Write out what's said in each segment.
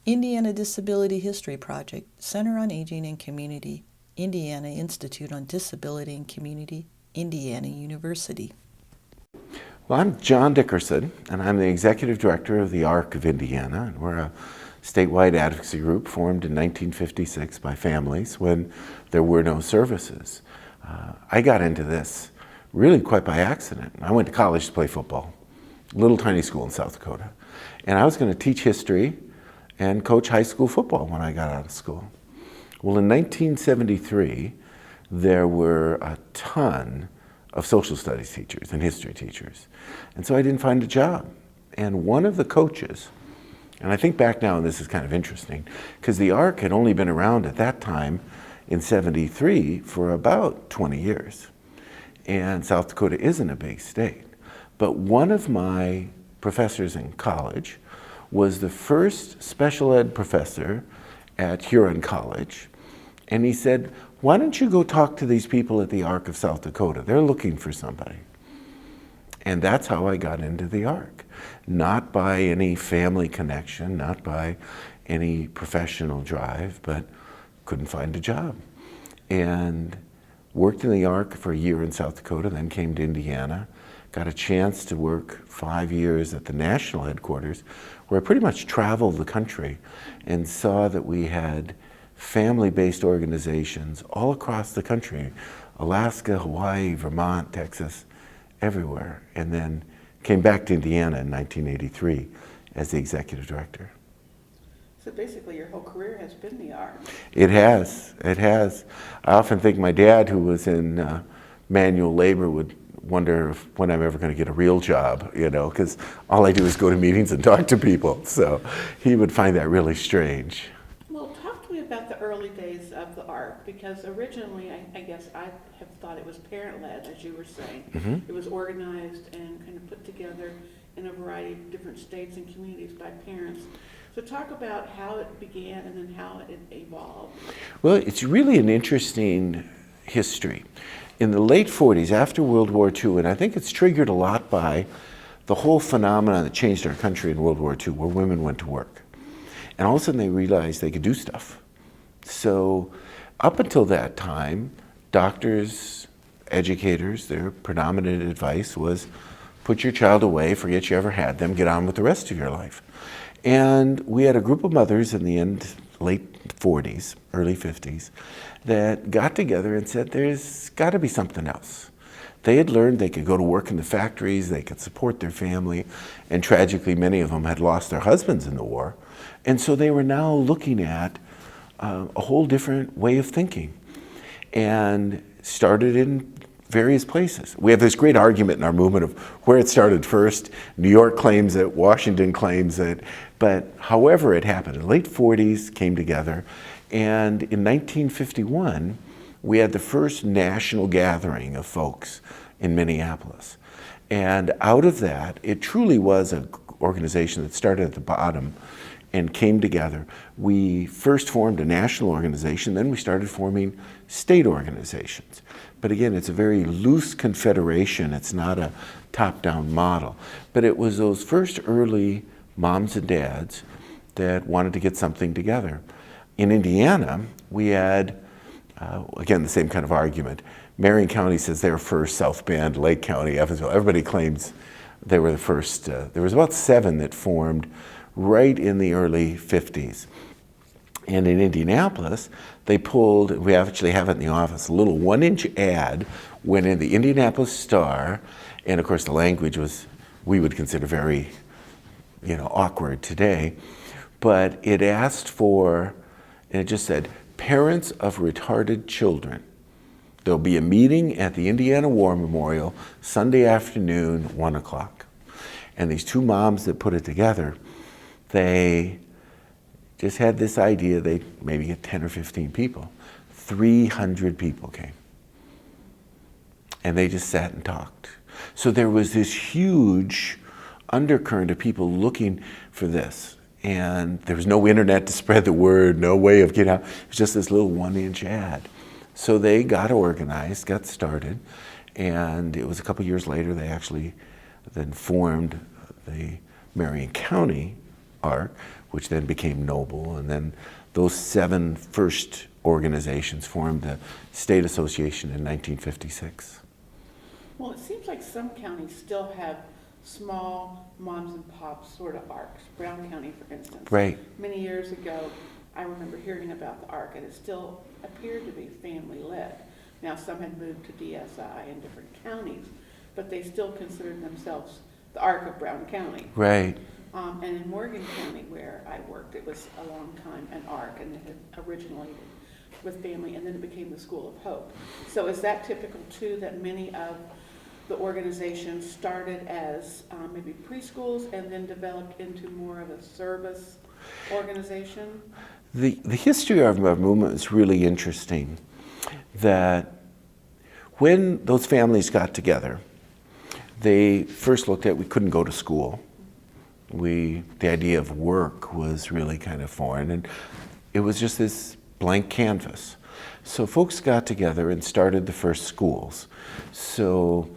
Indiana Disability History Project, Center on Aging and Community, Indiana Institute on Disability and Community, Indiana University. Well, I'm John Dickerson, and I'm the Executive Director of the ARC of Indiana. And we're a statewide advocacy group formed in 1956 by families when there were no services. I got into this really quite by accident. I went to college to play football, little tiny school in South Dakota. And I was going to teach history and coach high school football when I got out of school. Well, in 1973, there were a ton of social studies teachers and history teachers. And so I didn't find a job. And one of the coaches, and I think back now, and this is kind of interesting, because the ARC had only been around at that time in 73 for about 20 years. And South Dakota isn't a big state. But one of my professors in college was the first special ed professor at Huron College. And he said, why don't you go talk to these people at the ARC of South Dakota? They're looking for somebody. And that's how I got into the ARC. Not by any family connection, not by any professional drive, but couldn't find a job. And worked in the ARC for a year in South Dakota, then came to Indiana. Got a chance to work 5 years at the national headquarters, where I pretty much traveled the country and saw that we had family-based organizations all across the country, Alaska, Hawaii, Vermont, Texas, everywhere. And then came back to Indiana in 1983 as the executive director. So basically your whole career has been the ARC. It has. I often think my dad, who was in manual labor, would wonder when I'm ever going to get a real job, because all I do is go to meetings and talk to people. So he would find that really strange. Well, talk to me about the early days of the ARC, because originally I guess I have thought it was parent-led, as you were saying. Mm-hmm. It was organized and kind of put together in a variety of different states and communities by parents. So talk about how it began and then how it evolved. Well, it's really an interesting history. In the late 40s, after World War II, and I think it's triggered a lot by the whole phenomenon that changed our country in World War II, where women went to work. And all of a sudden they realized they could do stuff. So up until that time, doctors, educators, their predominant advice was put your child away, forget you ever had them, get on with the rest of your life. And we had a group of mothers in the late 40s, early 50s, that got together and said, there's got to be something else. They had learned they could go to work in the factories, they could support their family, and tragically many of them had lost their husbands in the war. And so they were now looking at a whole different way of thinking, and started in various places. We have this great argument in our movement of where it started first. New York claims it, Washington claims it, but however it happened, in the late 40s came together, and in 1951, we had the first national gathering of folks in Minneapolis. And out of that, it truly was an organization that started at the bottom and came together. We first formed a national organization, then we started forming state organizations. But again, it's a very loose confederation. It's not a top-down model. But it was those first early moms and dads that wanted to get something together. In Indiana, we had, again, the same kind of argument. Marion County says they're first, South Bend, Lake County, Evansville. Everybody claims they were the first. There was about 7 that formed right in the early 50s. And in Indianapolis, they pulled, we actually have it in the office, a little 1-inch ad went in the Indianapolis Star, and of course the language was, we would consider very, awkward today, but it asked for, and it just said, parents of retarded children. There'll be a meeting at the Indiana War Memorial Sunday afternoon, 1 o'clock. And these 2 moms that put it together, they just had this idea they'd maybe get 10 or 15 people. 300 people came. And they just sat and talked. So there was this huge undercurrent of people looking for this. And there was no internet to spread the word, no way of getting out. It was just this little 1-inch ad. So they got organized, got started, and it was a couple years later they actually then formed the Marion County ARC, which then became Noble, and then those 7 first organizations formed the State Association in 1956. Well, it seems like some counties still have small moms and pops sort of ARCs. Brown County, for instance. Right. Many years ago, I remember hearing about the ARC, and it still appeared to be family-led. Now, some had moved to DSI in different counties, but they still considered themselves the ARC of Brown County. Right. And in Morgan County, where I worked, it was a long time an ARC, and it had originated with family, and then it became the School of Hope. So is that typical, too, that many of the organizations started as maybe preschools and then developed into more of a service organization? The history of our movement is really interesting, that when those families got together, they first looked at, we couldn't go to school. The idea of work was really kind of foreign, and it was just this blank canvas. So folks got together and started the first schools. So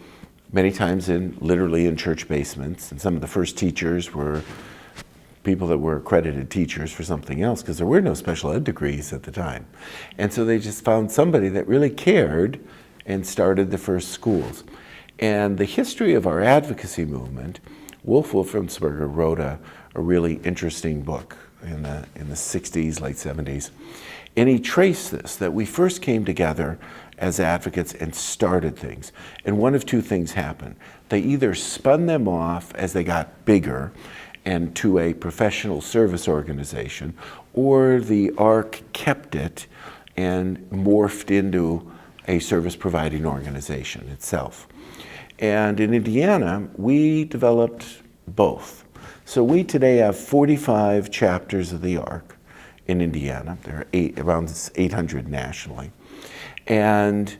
many times literally in church basements, and some of the first teachers were people that were accredited teachers for something else, because there were no special ed degrees at the time. And so they just found somebody that really cared and started the first schools. And the history of our advocacy movement, Wolf Wolfensberger wrote a really interesting book in the 60s, late 70s. And he traced this, that we first came together as advocates and started things. And one of two things happened. They either spun them off as they got bigger and to a professional service organization, or the ARC kept it and morphed into a service providing organization itself. And in Indiana, we developed both. So we today have 45 chapters of the ARC in Indiana. There are around 800 nationally. And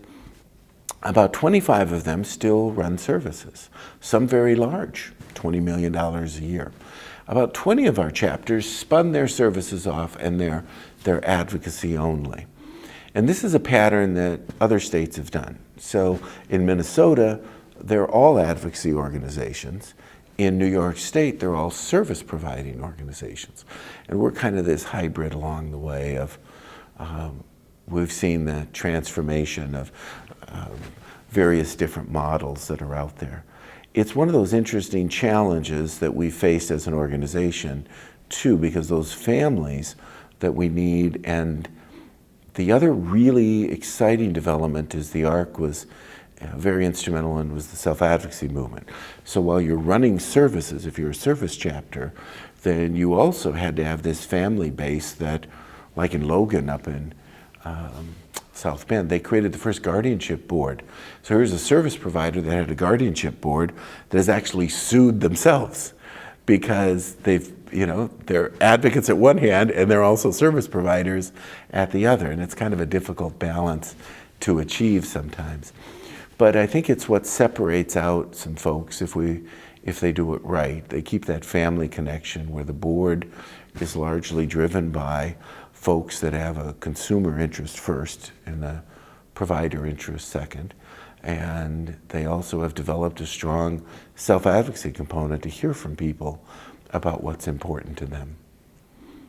about 25 of them still run services, some very large, $20 million a year. About 20 of our chapters spun their services off and their advocacy only. And this is a pattern that other states have done. So in Minnesota, they're all advocacy organizations. In New York State, they're all service providing organizations. And we're kind of this hybrid along the way of, we've seen the transformation of various different models that are out there. It's one of those interesting challenges that we faced as an organization too, because those families that we need, and the other really exciting development is the ARC was very instrumental and was the self-advocacy movement. So while you're running services, if you're a service chapter, then you also had to have this family base that, like in Logan up in South Bend, they created the first guardianship board. So here's a service provider that had a guardianship board that has actually sued themselves because they're advocates at one hand and they're also service providers at the other. And it's kind of a difficult balance to achieve sometimes. But I think it's what separates out some folks if they do it right. They keep that family connection where the board is largely driven by folks that have a consumer interest first and a provider interest second. And they also have developed a strong self-advocacy component to hear from people about what's important to them.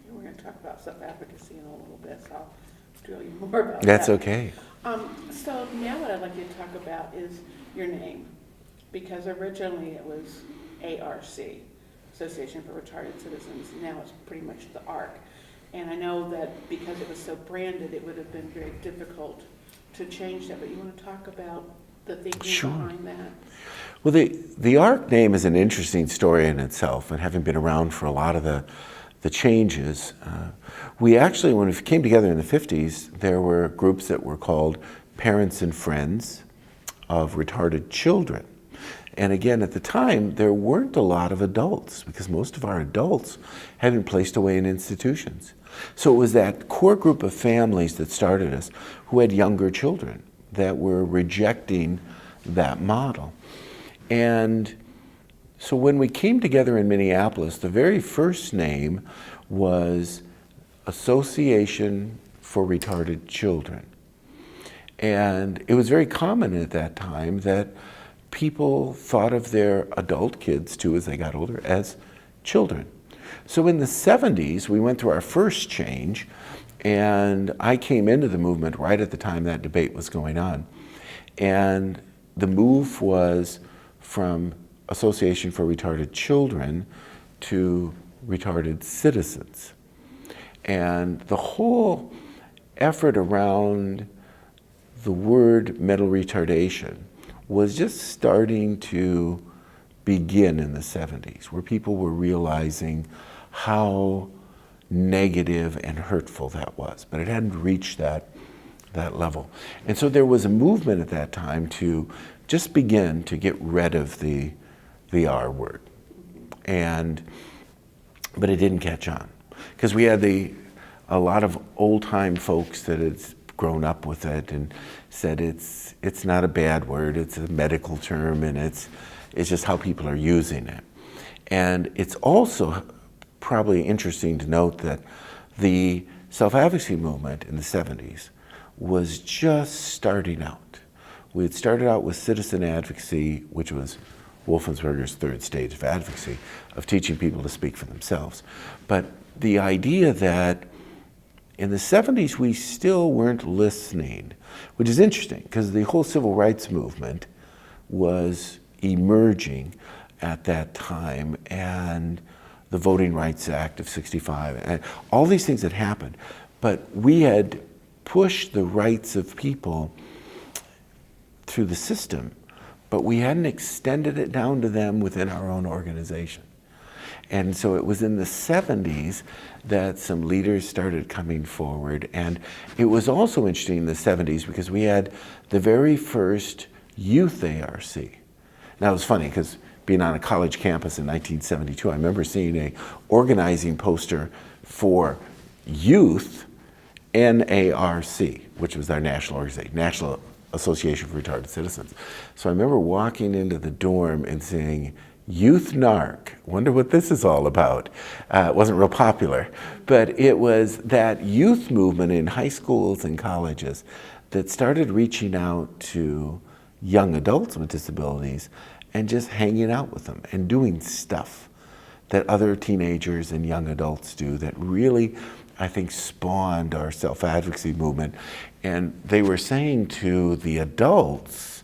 We're going to talk about self-advocacy in a little bit, so I'll drill you more about that. That's okay. So now what I'd like you to talk about is your name, because originally it was ARC, Association for Retarded Citizens. Now it's pretty much the ARC. And I know that because it was so branded, it would have been very difficult to change that. But you want to talk about the thinking behind that? Well, the ARC name is an interesting story in itself, and having been around for a lot of the changes. We actually, when we came together in the 50s, there were groups that were called Parents and Friends of Retarded Children. And again, at the time, there weren't a lot of adults because most of our adults had been placed away in institutions. So it was that core group of families that started us who had younger children that were rejecting that model. And so when we came together in Minneapolis, the very first name was Association for Retarded Children. And it was very common at that time that people thought of their adult kids too, as they got older, as children. So in the 70s, we went through our first change, and I came into the movement right at the time that debate was going on. And the move was from Association for Retarded Children to Retarded Citizens. And the whole effort around the word mental retardation was just starting to begin in the 70s, where people were realizing how negative and hurtful that was, but it hadn't reached that level. And so there was a movement at that time to just begin to get rid of the R word. But it didn't catch on, because we had a lot of old-time folks that had grown up with it and said it's not a bad word, it's a medical term, and it's just how people are using it. And it's also probably interesting to note that the self-advocacy movement in the 70s was just starting out. We had started out with citizen advocacy, which was Wolfensberger's third stage of advocacy, of teaching people to speak for themselves. But the idea that in the 70s we still weren't listening, which is interesting because the whole civil rights movement was emerging at that time, and the Voting Rights Act of '65, and all these things had happened. But we had pushed the rights of people through the system, but we hadn't extended it down to them within our own organization. And so it was in the 70s that some leaders started coming forward. And it was also interesting in the 70s because we had the very first youth ARC. Now it was funny because being on a college campus in 1972, I remember seeing a organizing poster for youth NARC, which was our national organization, National Association for Retarded Citizens. So I remember walking into the dorm and saying, Youth NARC, wonder what this is all about. It wasn't real popular, but it was that youth movement in high schools and colleges that started reaching out to young adults with disabilities and just hanging out with them and doing stuff that other teenagers and young adults do that really, I think, spawned our self-advocacy movement. And they were saying to the adults,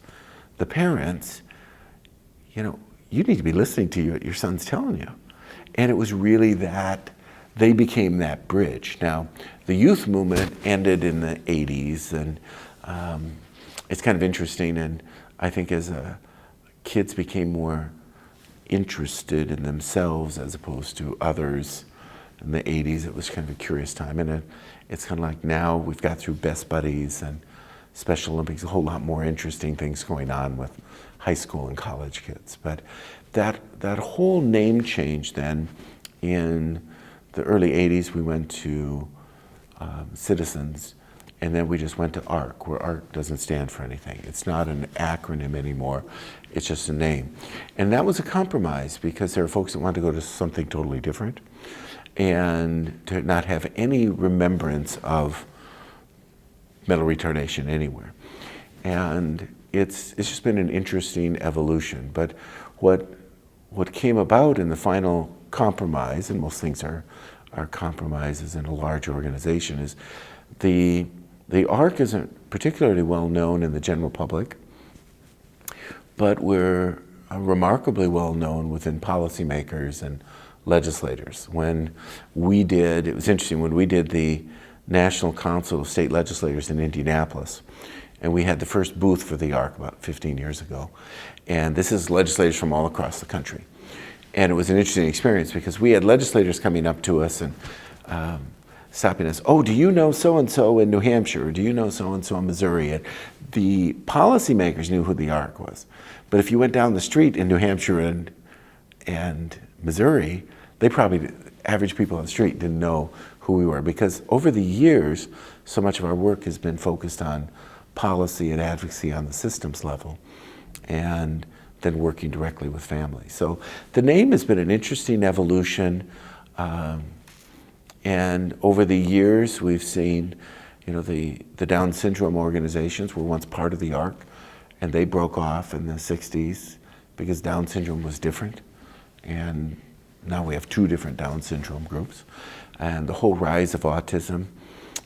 the parents, you know, you need to be listening to what your son's telling you. And it was really that, they became that bridge. Now, the youth movement ended in the 80s, and it's kind of interesting, and I think as kids became more interested in themselves as opposed to others in the 80s, it was kind of a curious time. And it's kind of like now we've got through Best Buddies and Special Olympics, a whole lot more interesting things going on with high school and college kids. But that whole name change then, in the early 80s, we went to Citizens, and then we just went to ARC, where ARC doesn't stand for anything. It's not an acronym anymore, it's just a name. And that was a compromise because there are folks that want to go to something totally different and to not have any remembrance of mental retardation anywhere. And it's just been an interesting evolution. But what came about in the final compromise, and most things are compromises in a large organization, is the ARC isn't particularly well known in the general public, but we're remarkably well known within policymakers and legislators. When we did, it was interesting, when we did the National Council of State Legislators in Indianapolis, and we had the first booth for the ARC about 15 years ago. And this is legislators from all across the country. And it was an interesting experience because we had legislators coming up to us and stopping us. Oh, do you know so-and-so in New Hampshire? Or do you know so-and-so in Missouri? And the policymakers knew who the ARC was. But if you went down the street in New Hampshire and Missouri, they probably, average people on the street didn't know who we were, because over the years, so much of our work has been focused on policy and advocacy on the systems level, and then working directly with families. So the name has been an interesting evolution, and over the years we've seen, you know, the Down syndrome organizations were once part of the ARC, and they broke off in the 60s because Down syndrome was different, and now we have 2 different Down syndrome groups, and the whole rise of autism,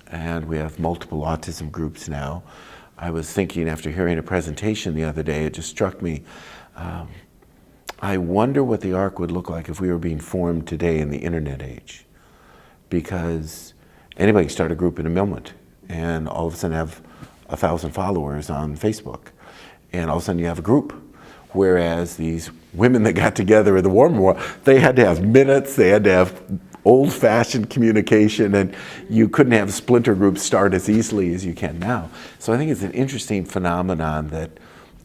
and we have multiple autism groups now. I was thinking after hearing a presentation the other day, it just struck me, I wonder what the ARC would look like if we were being formed today in the internet age. Because anybody can start a group in a moment and all of a sudden have 1,000 followers on Facebook. And all of a sudden you have a group. Whereas these women that got together in the War Memorial, they had to have minutes, they had to have old-fashioned communication, and you couldn't have splinter groups start as easily as you can now. So I think it's an interesting phenomenon that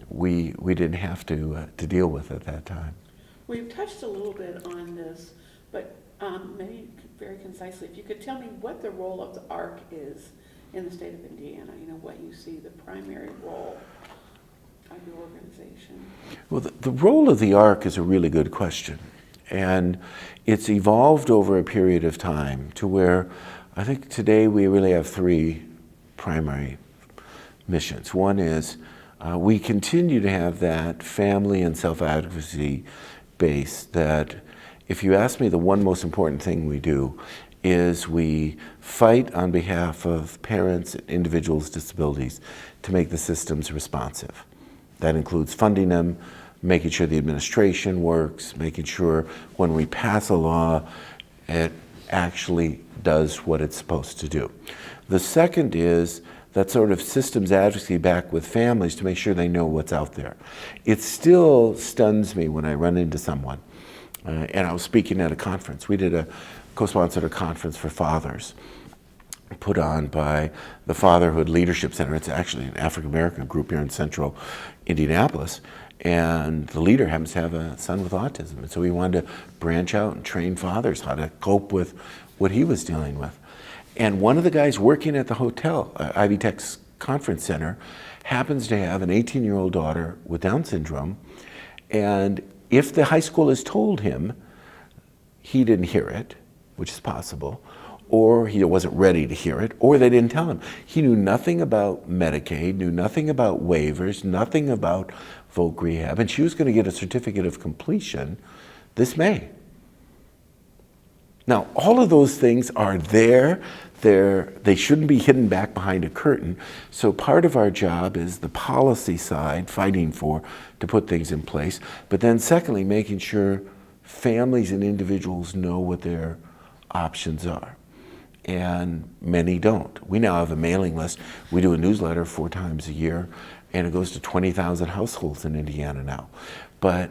we didn't have to deal with at that time. We've touched a little bit on this, but maybe very concisely, if you could tell me what the role of the ARC is in the state of Indiana, what you see the primary role of your organization. Well, the role of the ARC is a really good question. And it's evolved over a period of time to where I think today we really have 3 primary missions. One is we continue to have that family and self-advocacy base that if you ask me the one most important thing we do is we fight on behalf of parents and individuals with disabilities to make the systems responsive. That includes funding them, making sure the administration works, making sure when we pass a law, it actually does what it's supposed to do. The second is that sort of systems advocacy back with families to make sure they know what's out there. It still stuns me when I run into someone, and I was speaking at a conference. We did co-sponsored a conference for fathers put on by the Fatherhood Leadership Center. It's actually an African-American group here in central Indianapolis. And the leader happens to have a son with autism. And so we wanted to branch out and train fathers how to cope with what he was dealing with. And one of the guys working at the hotel, Ivy Tech's conference center, happens to have an 18-year-old daughter with Down syndrome. And if the high school has told him, he didn't hear it, which is possible, or he wasn't ready to hear it, or they didn't tell him. He knew nothing about Medicaid, knew nothing about waivers, nothing about voc rehab, and she was going to get a certificate of completion this May. Now, all of those things are there. They shouldn't be hidden back behind a curtain. So part of our job is the policy side, fighting to put things in place. But then secondly, making sure families and individuals know what their options are. And many don't. We now have a mailing list. We do a newsletter 4 times a year, and it goes to 20,000 households in Indiana now. But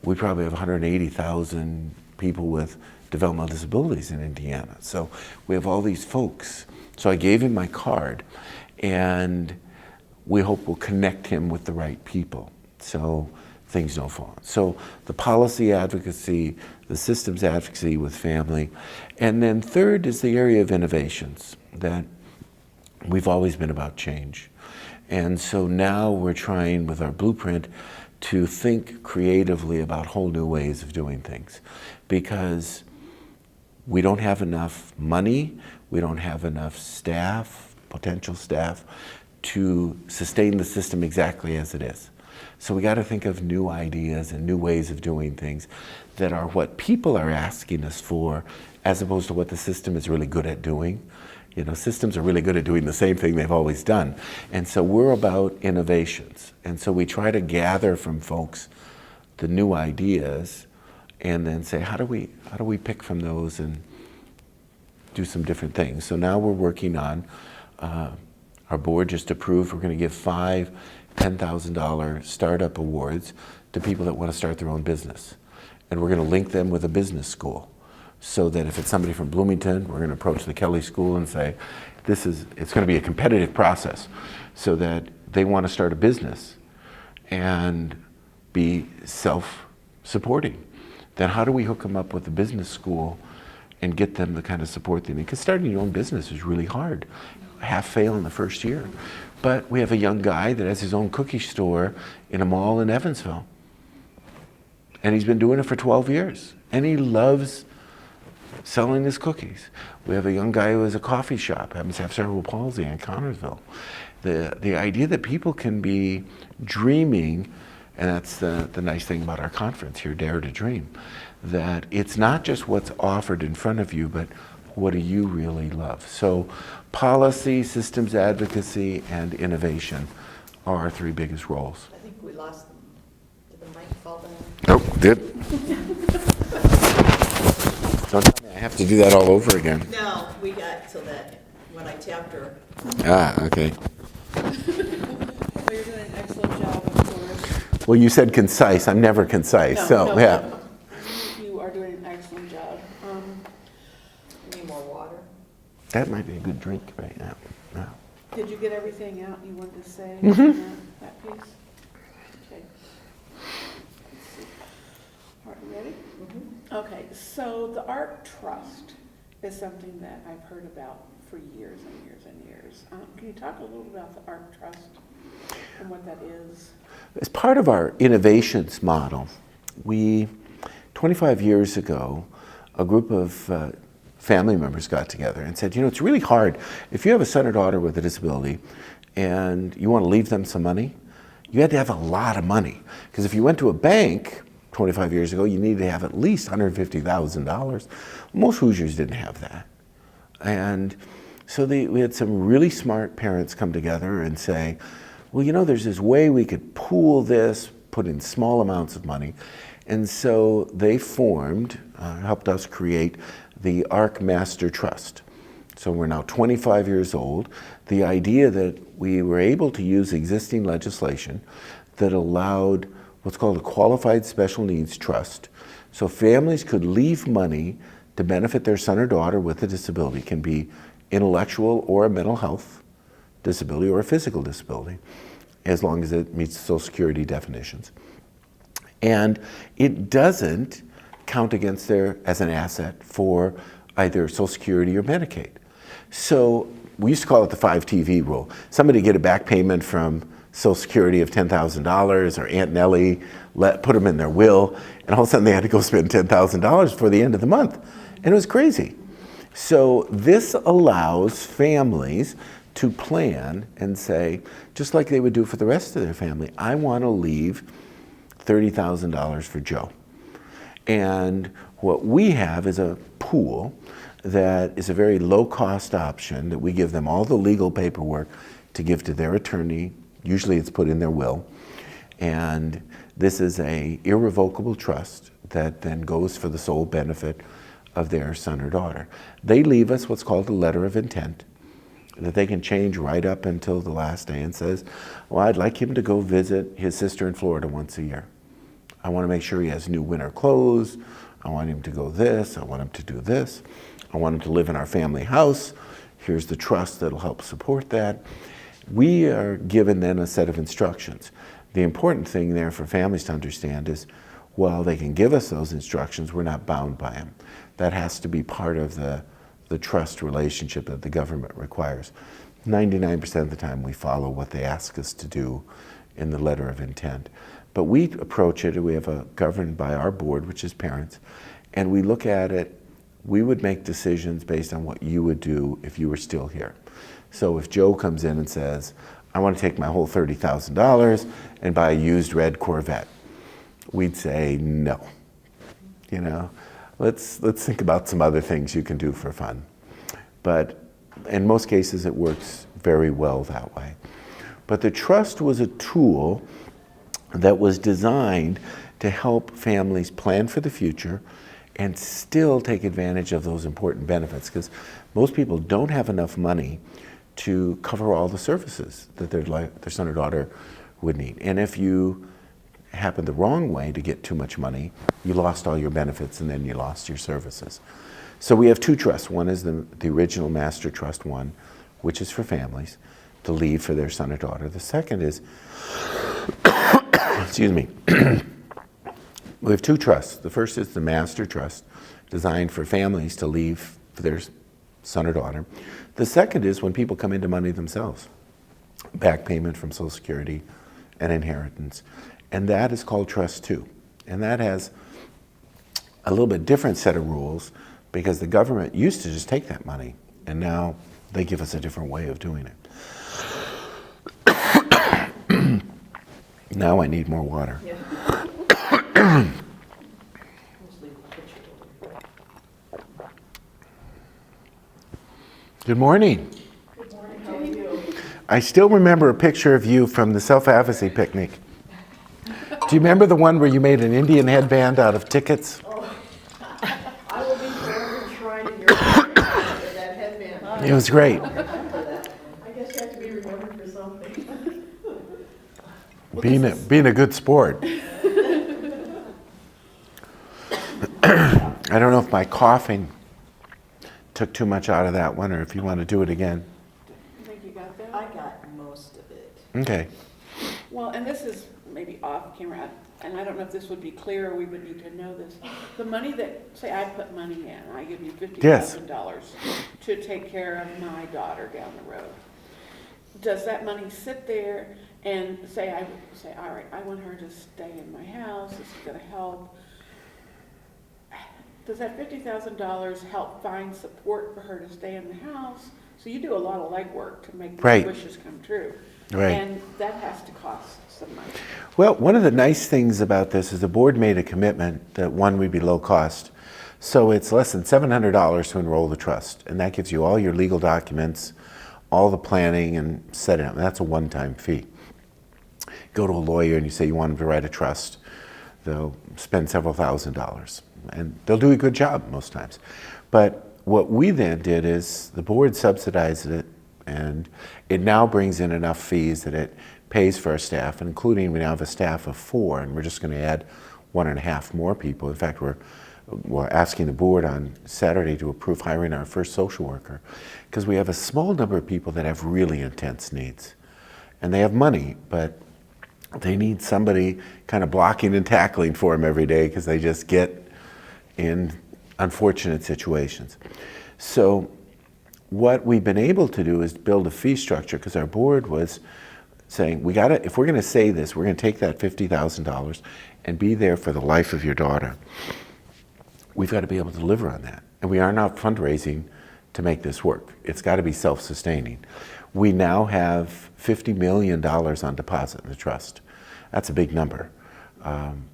we probably have 180,000 people with developmental disabilities in Indiana. So we have all these folks. So I gave him my card, and we hope we'll connect him with the right people so things don't fall. So the policy advocacy, the systems advocacy with family, and then third is the area of innovations, that we've always been about change. And so now we're trying with our blueprint to think creatively about whole new ways of doing things, because we don't have enough money, we don't have enough staff, potential staff, to sustain the system exactly as it is. So we got to think of new ideas and new ways of doing things that are what people are asking us for, as opposed to what the system is really good at doing. Systems are really good at doing the same thing they've always done. And so we're about innovations. And so we try to gather from folks the new ideas and then say, how do we pick from those and do some different things? So now we're working on, our board just approved, we're going to give 5 $10,000 startup awards to people that want to start their own business. And we're going to link them with a business school, so that if it's somebody from Bloomington, we're going to approach the Kelly School and say, it's going to be a competitive process, so that they want to start a business and be self-supporting. Then how do we hook them up with a business school and get them the kind of support they need? Because starting your own business is really hard. Half fail in the first year. But we have a young guy that has his own cookie store in a mall in Evansville. And he's been doing it for 12 years. And he loves selling his cookies. We have a young guy who has a coffee shop, happens to have cerebral palsy in Connersville. The idea that people can be dreaming, and that's the nice thing about our conference here, Dare to Dream, that it's not just what's offered in front of you, but what do you really love? So policy, systems advocacy, and innovation are our three biggest roles. I think we lost them. Did the mic fall down? Nope, did. Don't tell me I have to do that all over again. No, we got till that, when I tapped her. Ah, okay. Well, you're doing an excellent job, of course. Well, you said concise. I'm never concise, so yeah. You are doing an excellent job. Need more water? That might be a good drink right now. No. Did you get everything out you wanted to say in that piece? Okay. Let's see. All right, you ready? Okay, so the ARC Trust is something that I've heard about for years and years and years. Can you talk a little about the ARC Trust and what that is? As part of our innovations model, 25 years ago, a group of family members got together and said, it's really hard. If you have a son or daughter with a disability and you want to leave them some money, you had to have a lot of money. Because if you went to a bank 25 years ago, you needed to have at least $150,000. Most Hoosiers didn't have that. And so we had some really smart parents come together and say, well, there's this way we could pool this, put in small amounts of money. And so they formed, helped us create the ARC Master Trust. So we're now 25 years old. The idea that we were able to use existing legislation that allowed what's called a Qualified Special Needs Trust. So families could leave money to benefit their son or daughter with a disability. It can be intellectual or a mental health disability or a physical disability, as long as it meets Social Security definitions. And it doesn't count against as an asset for either Social Security or Medicaid. So we used to call it the 5TV rule. Somebody get a back payment from Social Security of $10,000, or Aunt Nellie put them in their will, and all of a sudden they had to go spend $10,000 before the end of the month. And it was crazy. So this allows families to plan and say, just like they would do for the rest of their family, I want to leave $30,000 for Joe. And what we have is a pool that is a very low-cost option that we give them all the legal paperwork to give to their attorney. Usually it's put in their will. And this is an irrevocable trust that then goes for the sole benefit of their son or daughter. They leave us what's called a letter of intent that they can change right up until the last day and says, well, I'd like him to go visit his sister in Florida once a year. I want to make sure he has new winter clothes. I want him to go this. I want him to do this. I want him to live in our family house. Here's the trust that'll help support that. We are given then a set of instructions. The important thing there for families to understand is, while they can give us those instructions, we're not bound by them. That has to be part of the trust relationship that the government requires. 99% of the time we follow what they ask us to do in the letter of intent. But we approach it, we have governed by our board, which is parents, and we look at it, we would make decisions based on what you would do if you were still here. So if Joe comes in and says, I want to take my whole $30,000 and buy a used red Corvette, we'd say no. Let's think about some other things you can do for fun. But in most cases it works very well that way. But the trust was a tool that was designed to help families plan for the future and still take advantage of those important benefits, because most people don't have enough money to cover all the services that their son or daughter would need. And if you happen the wrong way to get too much money, you lost all your benefits and then you lost your services. So we have two trusts. One is the original Master Trust one, which is for families to leave for their son or daughter. The second is, excuse me, we have two trusts. The first is the Master Trust, designed for families to leave for their son or daughter. The second is when people come into money themselves, back payment from Social Security and inheritance. And that is called Trust 2. And that has a little bit different set of rules, because the government used to just take that money, and now they give us a different way of doing it. Now I need more water. Yeah. Good morning. Good morning, how are you? I still remember a picture of you from the self-advocacy picnic. Do you remember the one where you made an Indian headband out of tickets? Oh, I will be forever enshrined in your memory with that headband. It was great. I guess you have to be remembered for something. Being a good sport. I don't know if my coughing took too much out of that one, or if you want to do it again. I think you got that? I got most of it. Okay. Well, and this is maybe off camera, and I don't know if this would be clear, or we would need to know this. The money that, say I put money in, I give you $50,000 to take care of my daughter down the road. Does that money sit there and say, all right, I want her to stay in my house, this is gonna help. Does that $50,000 help find support for her to stay in the house? So you do a lot of legwork to make these Right. wishes come true. Right. And that has to cost some money. Well, one of the nice things about this is the board made a commitment that one would be low cost. So it's less than $700 to enroll the trust, and that gives you all your legal documents, all the planning and setting up. That's a one-time fee. Go to a lawyer and you say you want them to write a trust. They'll spend several $1,000s, and they'll do a good job most times. But what we then did is the board subsidized it, and it now brings in enough fees that it pays for our staff, including we now have a staff of 4, and we're just going to add 1.5 more people. In fact, we're asking the board on Saturday to approve hiring our first social worker, because we have a small number of people that have really intense needs. And they have money, but they need somebody kind of blocking and tackling for them every day, because they just get in unfortunate situations. So what we've been able to do is build a fee structure, because our board was saying, if we're going to say this, we're going to take that $50,000 and be there for the life of your daughter. We've got to be able to deliver on that. And we are not fundraising to make this work. It's got to be self-sustaining. We now have $50 million on deposit in the trust. That's a big number.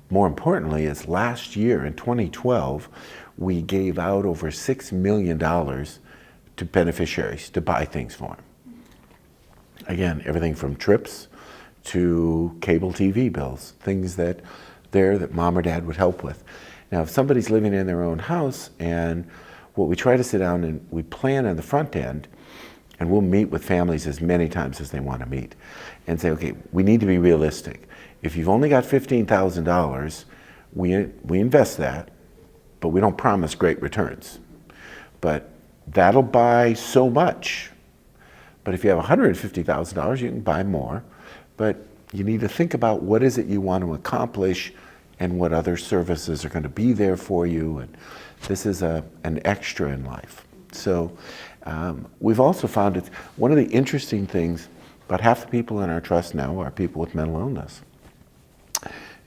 More importantly is last year in 2012, we gave out over $6 million to beneficiaries to buy things for them. Again, everything from trips to cable TV bills, things that mom or dad would help with. Now, if somebody's living in their own house, and what we try to sit down and we plan on the front end, and we'll meet with families as many times as they want to meet, and say, okay, we need to be realistic. If you've only got $15,000, we invest that, but we don't promise great returns. But that'll buy so much. But if you have $150,000, you can buy more. But you need to think about what is it you want to accomplish and what other services are going to be there for you. And this is an extra in life. So we've also found it, one of the interesting things, about half the people in our trust now are people with mental illness.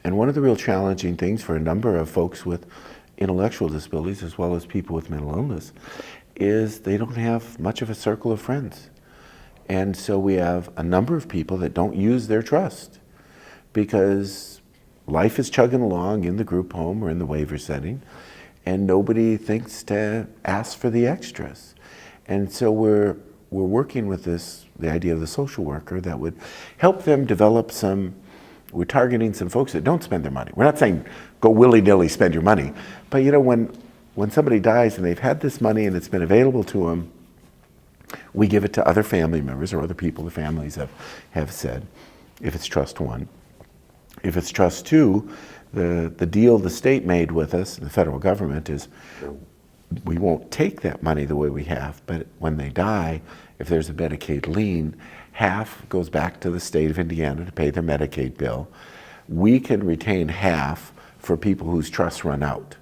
And one of the real challenging things for a number of folks with intellectual disabilities, as well as people with mental illness, is they don't have much of a circle of friends. And so we have a number of people that don't use their trust because life is chugging along in the group home or in the waiver setting, and nobody thinks to ask for the extras. And so we're working with the idea of the social worker that would help them develop we're targeting some folks that don't spend their money. We're not saying go willy-nilly spend your money, but you know, when somebody dies and they've had this money and it's been available to them, we give it to other family members or other people the families have said, if it's trust 1. If it's trust 2, the deal the state made with us, the federal government, is we won't take that money the way we have, but when they die, if there's a Medicaid lien, half goes back to the state of Indiana to pay their Medicaid bill. We can retain half for people whose trusts run out.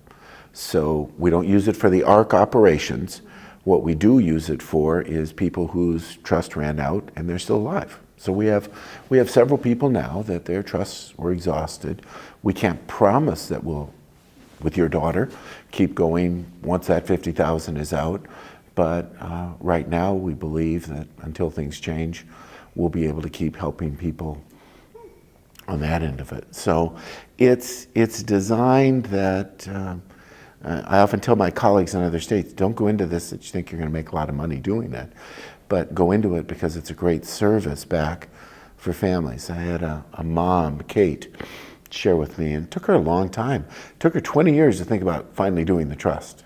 So we don't use it for the ARC operations. What we do use it for is people whose trust ran out and they're still alive. So we have several people now that their trusts were exhausted. We can't promise that we'll, with your daughter, keep going once that $50,000 is out. But right now we believe that until things change, we'll be able to keep helping people on that end of it. So it's designed that I often tell my colleagues in other states, don't go into this that you think you're going to make a lot of money doing that, but go into it because it's a great service back for families. I had a mom, Kate, share with me, and it took her a long time. It took her 20 years to think about finally doing the trust.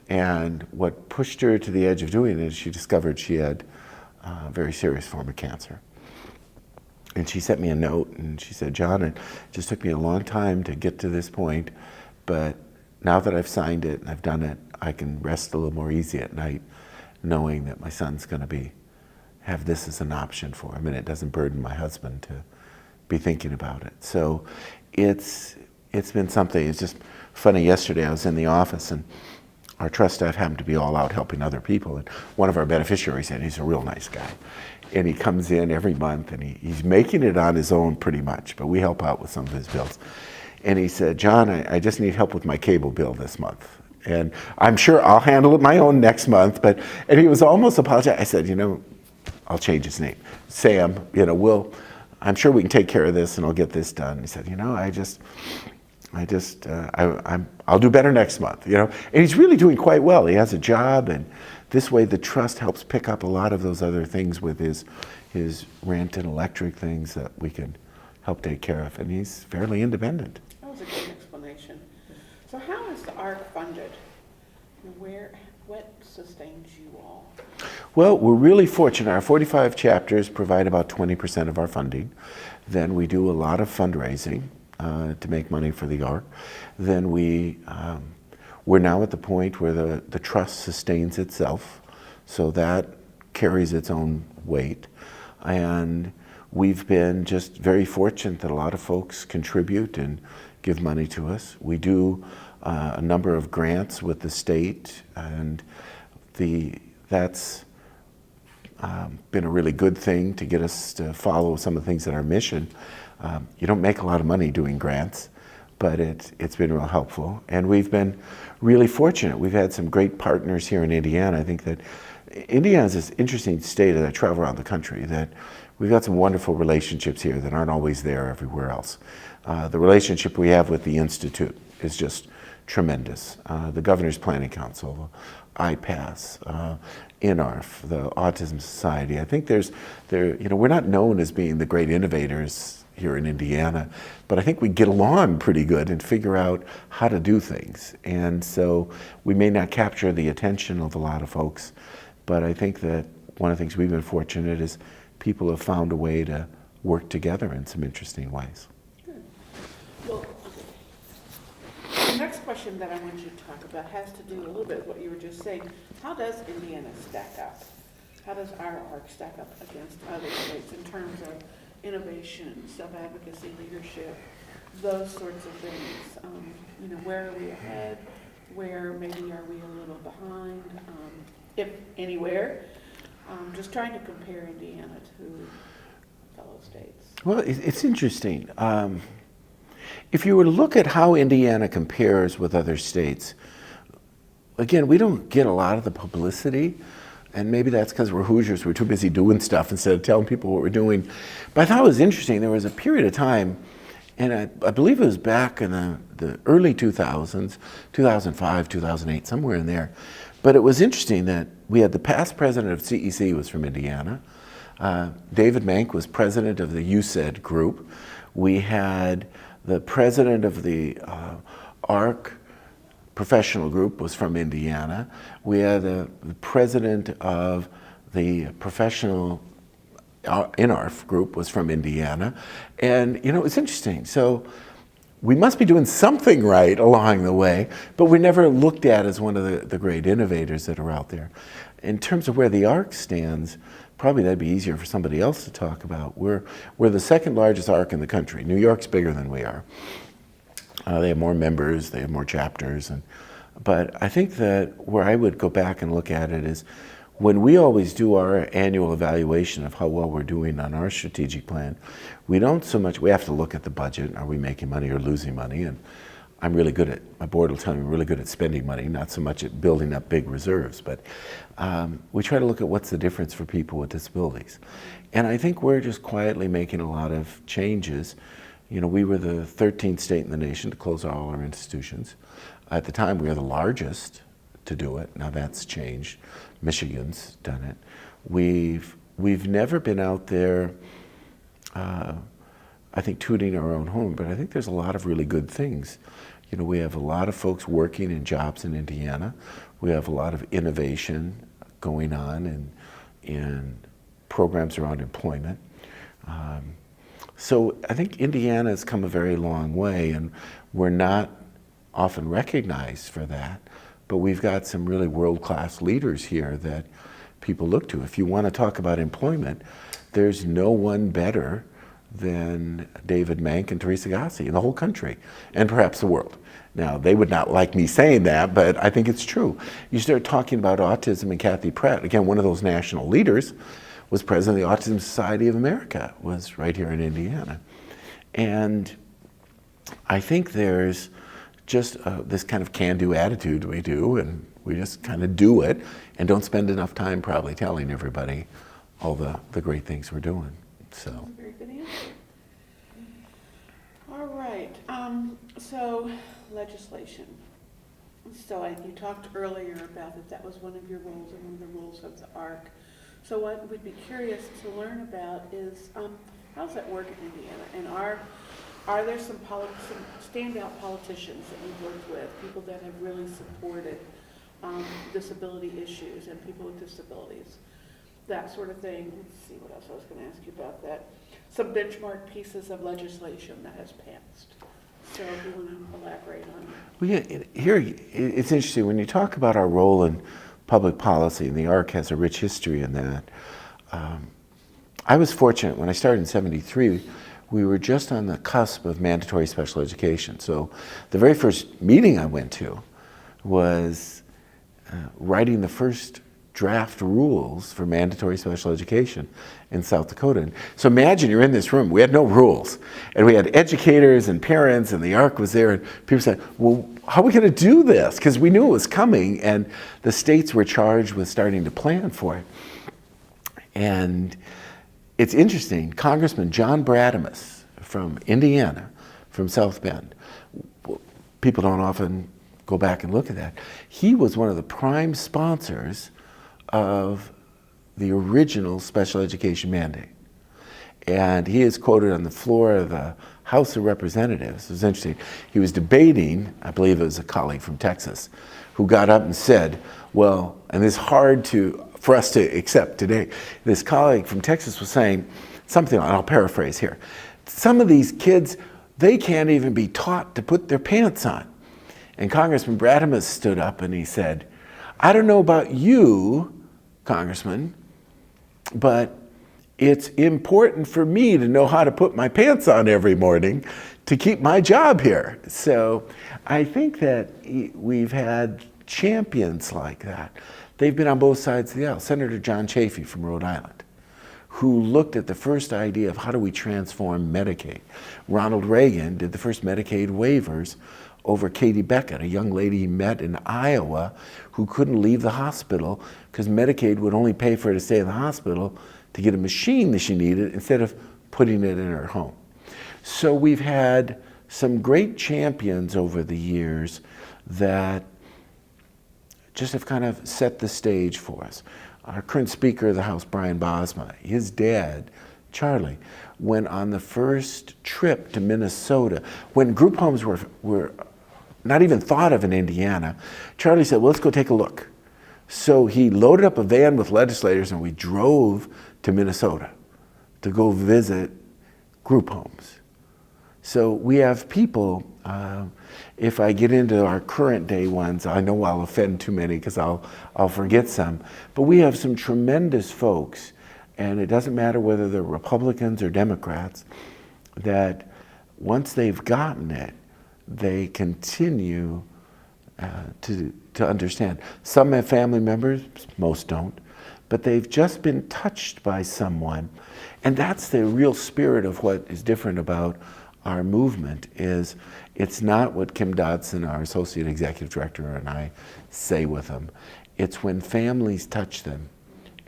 And what pushed her to the edge of doing it is she discovered she had a very serious form of cancer. And she sent me a note and she said, John, it just took me a long time to get to this point, but now that I've signed it and I've done it, I can rest a little more easy at night knowing that my son's going to have this as an option for him, and it doesn't burden my husband to be thinking about it. So it's been something. It's just funny, yesterday I was in the office and our trust staff happened to be all out helping other people, and one of our beneficiaries, and he's a real nice guy, and he comes in every month and he's making it on his own pretty much, but we help out with some of his bills. And he said, John, I just need help with my cable bill this month. And I'm sure I'll handle it my own next month, and he was almost apologizing. I said, I'll change his name. Sam, I'm sure we can take care of this and I'll get this done. He said, I'll do better next month, And he's really doing quite well. He has a job, and this way the trust helps pick up a lot of those other things with his rent and electric things that we can help take care of, and he's fairly independent. That was a good explanation. So how is the ARC funded? What sustains you all? Well, we're really fortunate. Our 45 chapters provide about 20% of our funding. Then we do a lot of fundraising to make money for the ARC. Then we're now at the point where the trust sustains itself, so that carries its own weight. And we've been just very fortunate that a lot of folks contribute and give money to us. We do a number of grants with the state, and that's been a really good thing to get us to follow some of the things in our mission. You don't make a lot of money doing grants, but it's been real helpful. And we've been really fortunate. We've had some great partners here in Indiana. I think that Indiana is this interesting state as I travel around the country, that we've got some wonderful relationships here that aren't always there everywhere else. The relationship we have with the Institute is just tremendous. The Governor's Planning Council, IPAS, INARF, the Autism Society. I think we're not known as being the great innovators here in Indiana, but I think we get along pretty good and figure out how to do things. And so we may not capture the attention of a lot of folks, but I think that one of the things we've been fortunate is people have found a way to work together in some interesting ways. Good. Well, the next question that I want you to talk about has to do a little bit with what you were just saying. How does Indiana stack up? How does our ARC stack up against other states in terms of innovation, self-advocacy, leadership, those sorts of things? Where are we ahead? Where maybe are we a little behind, if anywhere? Just trying to compare Indiana to fellow states. Well, it's interesting. If you were to look at how Indiana compares with other states, again, we don't get a lot of the publicity, and maybe that's because we're Hoosiers, we're too busy doing stuff instead of telling people what we're doing. But I thought it was interesting, there was a period of time, and I believe it was back in the early 2000s, 2005, 2008, somewhere in there. But it was interesting that we had the past president of CEC was from Indiana. David Mank was president of the USAID group. We had the president of the ARC professional group was from Indiana. We had the president of the professional INARF group was from Indiana. And it's interesting. So we must be doing something right along the way, but we're never looked at as one of the great innovators that are out there. In terms of where the ARC stands, probably that'd be easier for somebody else to talk about. We're the second largest ARC in the country. New York's bigger than we are. They have more members, they have more chapters. But I think that where I would go back and look at it is when we always do our annual evaluation of how well we're doing on our strategic plan, we don't so much, we have to look at the budget, are we making money or losing money? And I'm really good at, my board will tell me, I'm really good at spending money, not so much at building up big reserves, but we try to look at what's the difference for people with disabilities. And I think we're just quietly making a lot of changes. We were the 13th state in the nation to close all our institutions. At the time, we were the largest to do it. Now that's changed. Michigan's done it. We've never been out there, I think, tooting our own horn, but I think there's a lot of really good things. You know, we have a lot of folks working in jobs in Indiana. We have a lot of innovation going on in programs around employment. So I think Indiana has come a very long way, and we're not often recognized for that, but we've got some really world-class leaders here that people look to. If you want to talk about employment, there's no one better than David Mank and Teresa Gassi in the whole country, and perhaps the world. Now, they would not like me saying that, but I think it's true. You start talking about autism, and Kathy Pratt, again, one of those national leaders, was president of the Autism Society of America, was right here in Indiana. And I think there's just this kind of can-do attitude we do, and we just kind of do it, and don't spend enough time probably telling everybody all the great things we're doing. So. That's a very good answer. All right, so legislation. So you talked earlier about that was one of your roles and one of the roles of the ARC. So what we'd be curious to learn about is how does that work in Indiana? And are there some standout politicians that you've worked with, people that have really supported disability issues and people with disabilities, that sort of thing? Let's see what else I was going to ask you about that. Some benchmark pieces of legislation that has passed. So if you want to elaborate on that. Well, yeah, here it's interesting when you talk about our role in public policy, and the ARC has a rich history in that. I was fortunate when I started in '73. We were just on the cusp of mandatory special education. So the very first meeting I went to was writing the first draft rules for mandatory special education in South Dakota. And so imagine you're in this room, we had no rules, and we had educators and parents, and the ARC was there, and people said, well, how are we going to do this? Because we knew it was coming, and the states were charged with starting to plan for it. And it's interesting, Congressman John Bradamus from Indiana, from South Bend, people don't often go back and look at that. He was one of the prime sponsors of the original special education mandate. And he is quoted on the floor of the House of Representatives. It was interesting. He was debating, I believe it was a colleague from Texas, who got up and said, well, and it's hard for us to accept today, this colleague from Texas was saying something, and I'll paraphrase here, some of these kids, they can't even be taught to put their pants on. And Congressman Bradamus stood up and he said, I don't know about you, Congressman, but it's important for me to know how to put my pants on every morning to keep my job here. So I think that we've had champions like that. They've been on both sides of the aisle. Senator John Chafee from Rhode Island, who looked at the first idea of how do we transform Medicaid. Ronald Reagan did the first Medicaid waivers over Katie Beckett, a young lady he met in Iowa who couldn't leave the hospital because Medicaid would only pay for her to stay in the hospital to get a machine that she needed instead of putting it in her home. So we've had some great champions over the years that just have kind of set the stage for us. Our current Speaker of the House, Brian Bosma, his dad, Charlie, went on the first trip to Minnesota when group homes were not even thought of in Indiana. Charlie said, well, let's go take a look. So he loaded up a van with legislators and we drove to Minnesota to go visit group homes. So we have people, if I get into our current day ones, I know I'll offend too many because I'll forget some, but we have some tremendous folks, and it doesn't matter whether they're Republicans or Democrats, that once they've gotten it, they continue to understand. Some have family members, most don't, but they've just been touched by someone. And that's the real spirit of what is different about our movement, is it's not what Kim Dodson, our Associate Executive Director, and I say with them. It's when families touch them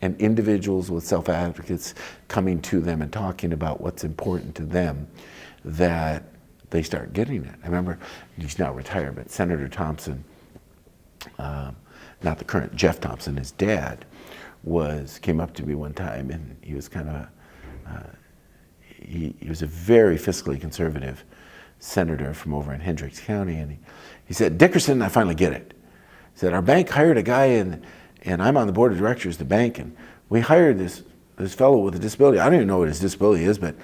and individuals with self-advocates coming to them and talking about what's important to them, that they start getting it. I remember, he's now retired, but Senator Thompson, not the current Jeff Thompson, his dad, came up to me one time, and he was kind of he was a very fiscally conservative senator from over in Hendricks County, and he said, Dickerson, I finally get it. He said, our bank hired a guy, and I'm on the board of directors of the bank, and we hired this fellow with a disability. I don't even know what his disability is, but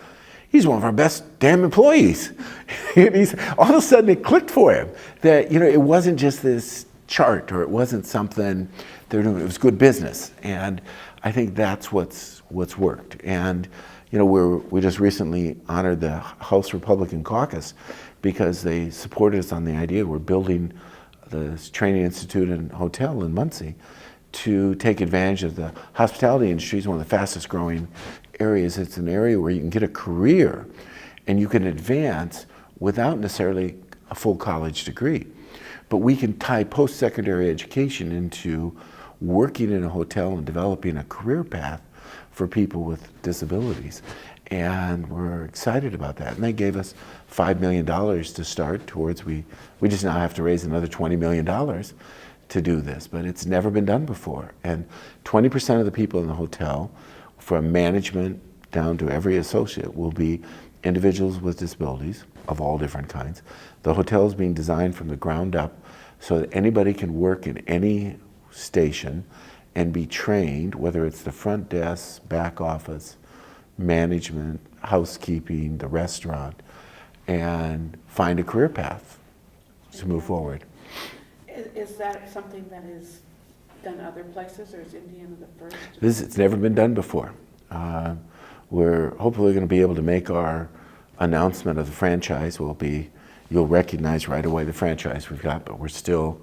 he's one of our best damn employees. And all of a sudden it clicked for him that, it wasn't just this chart, or it wasn't something they're doing, it was good business. And I think that's what's worked. And we just recently honored the House Republican Caucus because they supported us on the idea. We're building this training institute and hotel in Muncie to take advantage of the hospitality industry. Is one of the fastest growing areas. It's an area where you can get a career and you can advance without necessarily a full college degree. But we can tie post-secondary education into working in a hotel and developing a career path for people with disabilities. And we're excited about that. And they gave us $5 million to start towards. We just now have to raise another $20 million to do this, but it's never been done before. And 20% of the people in the hotel, from management down to every associate, will be individuals with disabilities of all different kinds. The hotel is being designed from the ground up so that anybody can work in any station and be trained, whether it's the front desk, back office, management, housekeeping, the restaurant, and find a career path to move forward. Is that something that is done other places, or is Indiana the first? It's never been done before. We're hopefully going to be able to make our announcement of the franchise. You'll recognize right away the franchise we've got, but we're still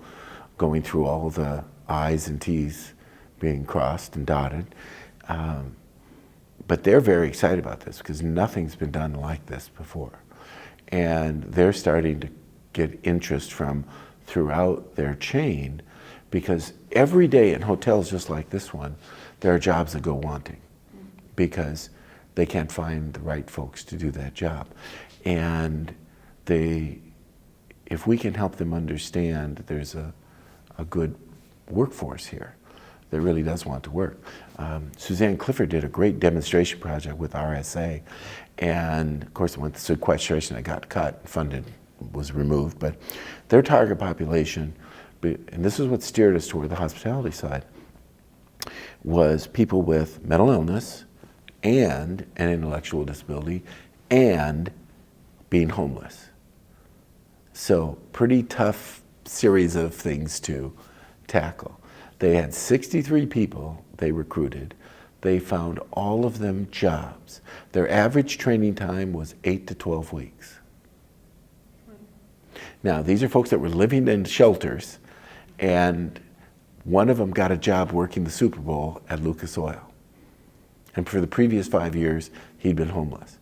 going through all the I's and T's being crossed and dotted. But they're very excited about this because nothing's been done like this before. And they're starting to get interest from throughout their chain, because every day in hotels just like this one, there are jobs that go wanting because they can't find the right folks to do that job. And if we can help them understand that there's a good workforce here that really does want to work. Suzanne Clifford did a great demonstration project with RSA, and of course it went through sequestration, it got cut, funded, was removed, but their target population, and this is what steered us toward the hospitality side, was people with mental illness and an intellectual disability and being homeless. So pretty tough series of things to tackle. They had 63 people they recruited. They found all of them jobs. Their average training time was 8 to 12 weeks. Now, these are folks that were living in shelters, and one of them got a job working the Super Bowl at Lucas Oil. And for the previous 5 years, he'd been homeless.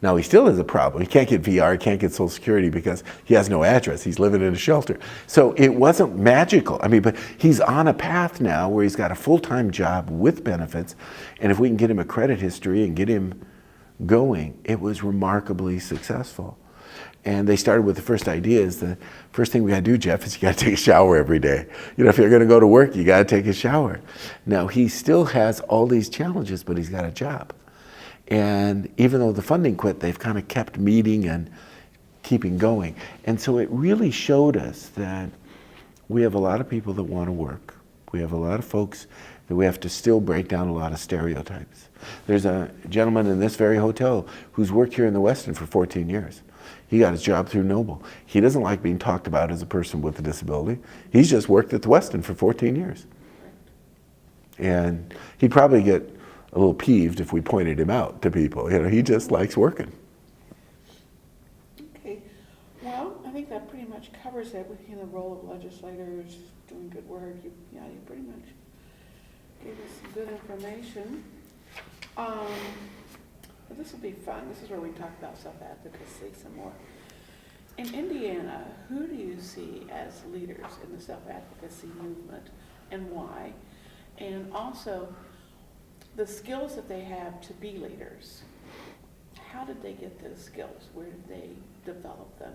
Now, he still has a problem. He can't get VR, he can't get Social Security because he has no address. He's living in a shelter. So it wasn't magical. But he's on a path now where he's got a full-time job with benefits. And if we can get him a credit history and get him going, it was remarkably successful. And they started with the first idea is the first thing we got to do, Jeff, is you got to take a shower every day. If you're going to go to work, you got to take a shower. Now, he still has all these challenges, but he's got a job. And even though the funding quit, they've kind of kept meeting and keeping going. And so it really showed us that we have a lot of people that want to work. We have a lot of folks that we have to still break down a lot of stereotypes. There's a gentleman in this very hotel who's worked here in the Westin for 14 years. He got his job through Noble. He doesn't like being talked about as a person with a disability. He's just worked at the Westin for 14 years. And he'd probably get a little peeved if we pointed him out to people. He just likes working. Okay, well, I think that pretty much covers it. The role of legislators doing good work. You pretty much gave us some good information. But this will be fun. This is where we talk about self-advocacy some more. In Indiana, who do you see as leaders in the self-advocacy movement, and why? And also, the skills that they have to be leaders. how did they get those skills? Where did they develop them?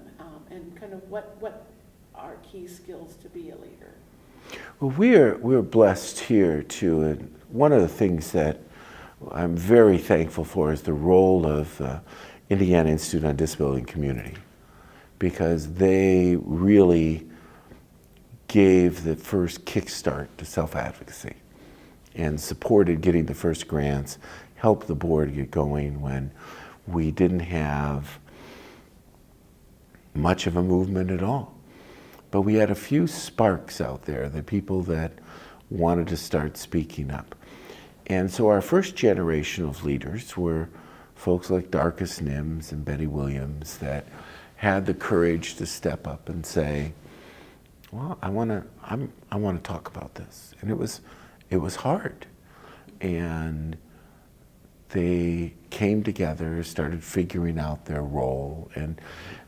And kind of what are key skills to be a leader? Well, we're blessed here too, and one of the things that I'm very thankful for is the role of Indiana Institute on Disability and Community, because they really gave the first kickstart to self-advocacy and supported getting the first grants, helped the board get going when we didn't have much of a movement at all. But we had a few sparks out there, the people that wanted to start speaking up. And so our first generation of leaders were folks like Dickerson and Betty Williams that had the courage to step up and say, well, I want to talk about this. And it was hard. And they came together, started figuring out their role, and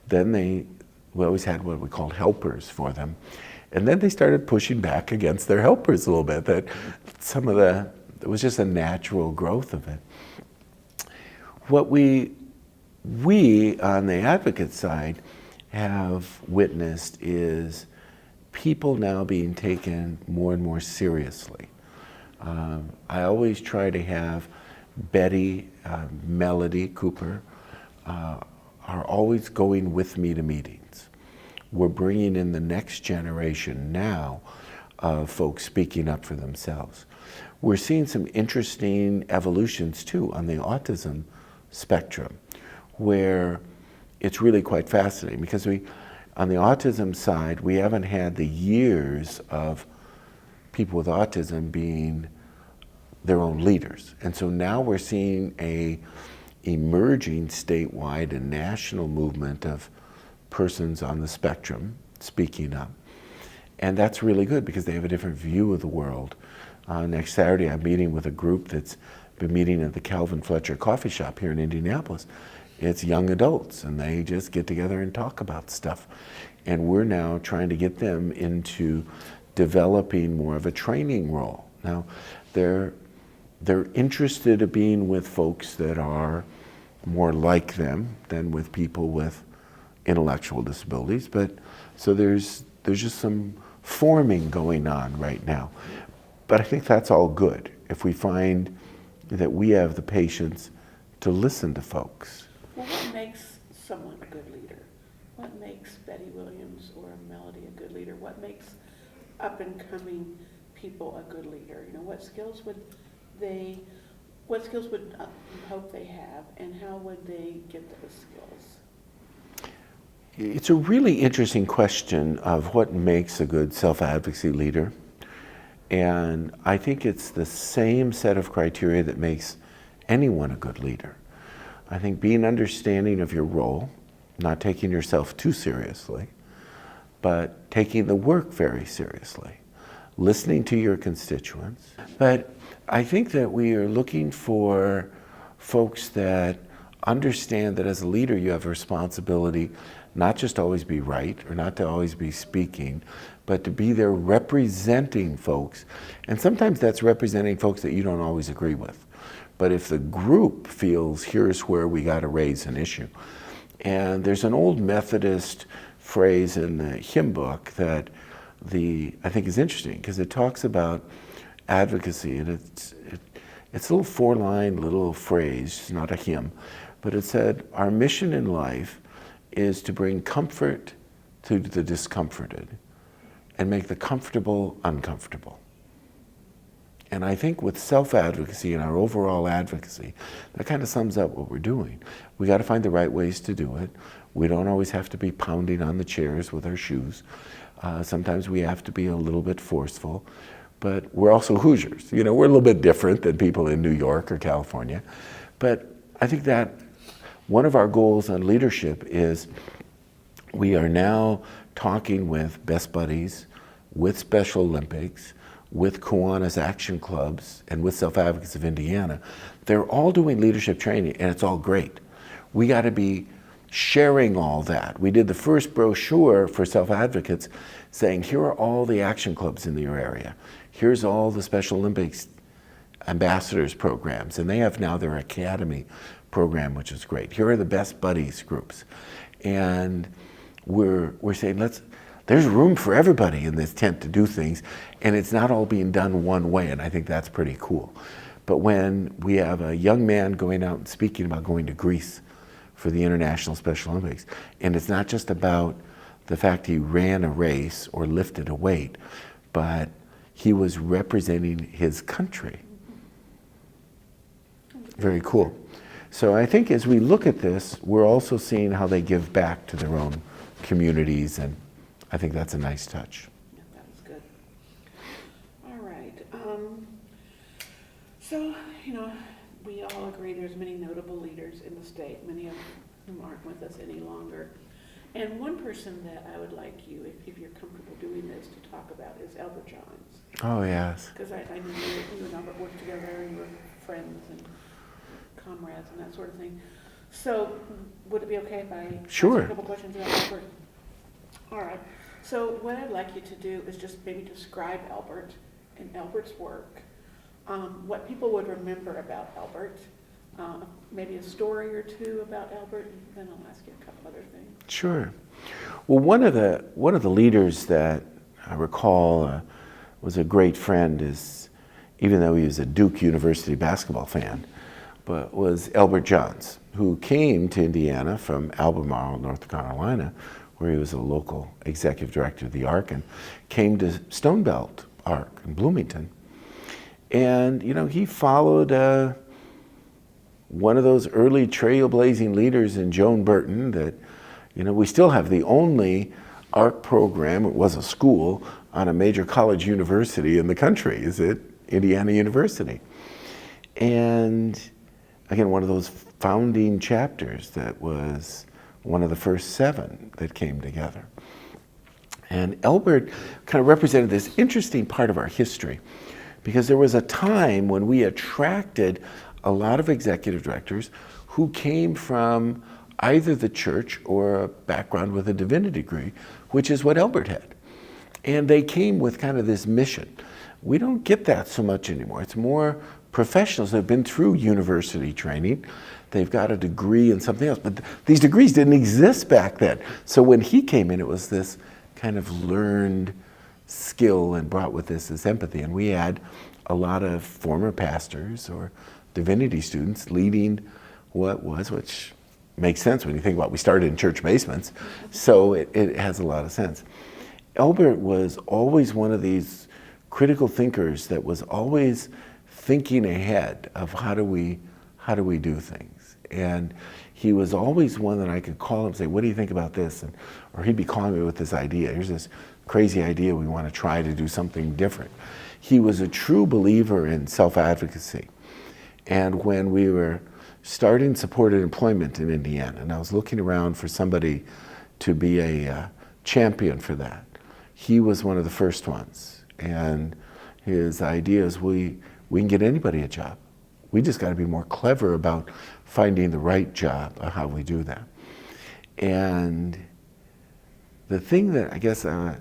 then we always had what we called helpers for them. And then they started pushing back against their helpers a little bit, that it was just a natural growth of it. What we on the advocate side have witnessed is people now being taken more and more seriously. I always try to have Betty, Melody Cooper, are always going with me to meetings. We're bringing in the next generation now of folks speaking up for themselves. We're seeing some interesting evolutions too on the autism spectrum, where it's really quite fascinating, because on the autism side, we haven't had the years of people with autism being their own leaders. And so now we're seeing a emerging statewide and national movement of persons on the spectrum speaking up. And that's really good because they have a different view of the world. Next Saturday, I'm meeting with a group that's been meeting at the Calvin Fletcher coffee shop here in Indianapolis. It's young adults, and they just get together and talk about stuff. And we're now trying to get them into developing more of a training role. Now, they're interested in being with folks that are more like them than with people with intellectual disabilities, but so there's just some forming going on right now. But I think that's all good if we find that we have the patience to listen to folks. Well, what makes someone a good leader? What makes Betty Williams or Melody a good leader? What makes up-and-coming people a good leader? You know, what skills would you hope they have, and how would they get those skills? It's a really interesting question of what makes a good self-advocacy leader. And I think it's the same set of criteria that makes anyone a good leader. I think being understanding of your role, not taking yourself too seriously, but taking the work very seriously, listening to your constituents. But I think that we are looking for folks that understand that as a leader you have a responsibility not just to always be right or not to always be speaking, but to be there representing folks. And sometimes that's representing folks that you don't always agree with. But if the group feels here's where we got to raise an issue. And there's an old Methodist phrase in the hymn book that I think is interesting, because it talks about advocacy, and it's a little 4-line little phrase, it's not a hymn, but it said, our mission in life is to bring comfort to the discomforted and make the comfortable uncomfortable. And I think with self-advocacy and our overall advocacy, that kind of sums up what we're doing. We got to find the right ways to do it. We don't always have to be pounding on the chairs with our shoes. Sometimes we have to be a little bit forceful, but we're also Hoosiers. You know, we're a little bit different than people in New York or California. But I think that one of our goals on leadership is we are now talking with Best Buddies, with Special Olympics, with Kiwanis Action Clubs, and with Self-Advocates of Indiana. They're all doing leadership training, and it's all great. We got to be sharing all that. We did the first brochure for self-advocates saying, here are all the action clubs in your area. Here's all the Special Olympics ambassadors programs, and they have now their academy program, which is great. Here are the best buddies groups. And we're saying, there's room for everybody in this tent to do things, and it's not all being done one way, and I think that's pretty cool. But when we have a young man going out and speaking about going to Greece for the International Special Olympics, and it's not just about the fact he ran a race or lifted a weight, but he was representing his country. Very cool. So I think as we look at this, we're also seeing how they give back to their own communities, and I think that's a nice touch. Yeah, that was good. All right. So, we all agree there's many notable leaders in the state, many of whom aren't with us any longer. And one person that I would like you, if you're comfortable doing this, to talk about is Albert Johns. Oh, yes. Because I knew you and Albert worked together and you were friends and comrades and that sort of thing. So would it be okay if I Sure. ask a couple questions about Albert? All right. So what I'd like you to do is just maybe describe Albert and Albert's work, what people would remember about Albert, maybe a story or two about Albert, and then I'll ask you a couple other things. Sure. Well, one of the leaders that I recall was a great friend, is, even though he was a Duke University basketball fan, but was Albert Johns, who came to Indiana from Albemarle, North Carolina, where he was a local executive director of the ARC, and came to Stonebelt ARC in Bloomington. And, he followed one of those early trailblazing leaders in Joan Burton that, we still have the only ARC program, it was a school, on a major college university in the country, is it Indiana University. And again, one of those founding chapters that was one of the first 7 that came together. And Albert kind of represented this interesting part of our history, because there was a time when we attracted a lot of executive directors who came from either the church or a background with a divinity degree, which is what Albert had. And they came with kind of this mission. We don't get that so much anymore. It's more professionals that have been through university training. They've got a degree in something else, but these degrees didn't exist back then. So when he came in, it was this kind of learned skill and brought with this empathy. And we had a lot of former pastors or divinity students leading which makes sense when you think about, we started in church basements, so it has a lot of sense. Albert was always one of these critical thinkers that was always thinking ahead of how do we do things. And he was always one that I could call him and say, what do you think about this? Or he'd be calling me with this idea. Here's this crazy idea, we want to try to do something different. He was a true believer in self-advocacy. And when we were starting supported employment in Indiana, and I was looking around for somebody to be a champion for that, he was one of the first ones. And his idea is we can get anybody a job. We just got to be more clever about finding the right job, of how we do that. And the thing that I guess I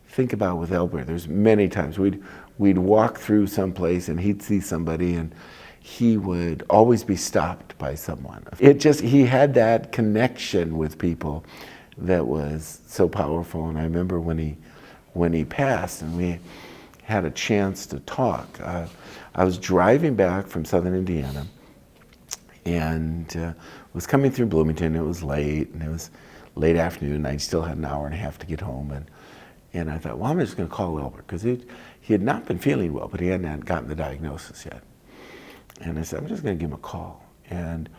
think about with Albert, there's many times we'd walk through someplace and he'd see somebody and he would always be stopped by someone. He had that connection with people that was so powerful. And I remember when he passed and we had a chance to talk, I was driving back from Southern Indiana and was coming through Bloomington. It was late, and it was late afternoon, and I still had an hour and a half to get home. And I thought, well, I'm just going to call Albert, because he had not been feeling well, but he hadn't gotten the diagnosis yet. And I said, I'm just going to give him a call. And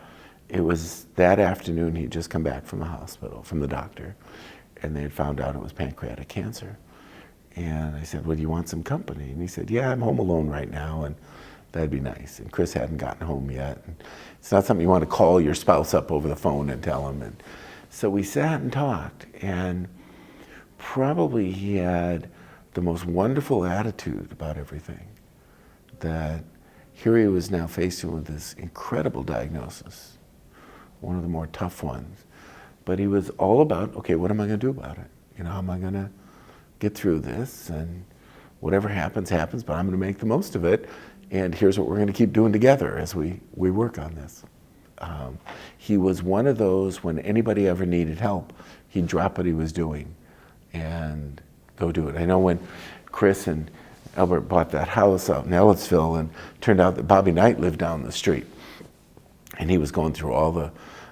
it was that afternoon, he'd just come back from the hospital, from the doctor, and they had found out it was pancreatic cancer. And I said, well, do you want some company? And he said, yeah, I'm home alone right now, and that'd be nice. And Chris hadn't gotten home yet. And it's not something you want to call your spouse up over the phone and tell him. And so we sat and talked, and probably he had the most wonderful attitude about everything, that here he was now facing with this incredible diagnosis, one of the more tough ones. But he was all about, okay, what am I going to do about it? How am I going to get through this? And whatever happens, happens, but I'm going to make the most of it. And here's what we're going to keep doing together as we work on this. He was one of those, when anybody ever needed help, he'd drop what he was doing and go do it. I know when Chris and Albert bought that house out in Ellettsville, and turned out that Bobby Knight lived down the street. And he was going through all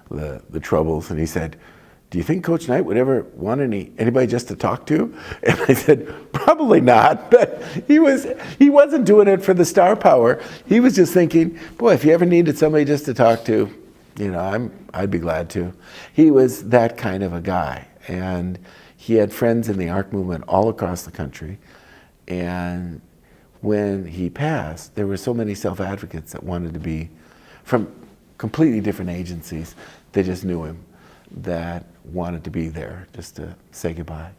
the troubles, and he said, "Do you think Coach Knight would ever want anybody just to talk to?" And I said, "Probably not," but he wasn't doing it for the star power. He was just thinking, boy, if you ever needed somebody just to talk to, I'd be glad to. He was that kind of a guy, and he had friends in the ARC movement all across the country. And when he passed, there were so many self-advocates that wanted to be from completely different agencies. They just knew him, that wanted to be there just to say goodbye.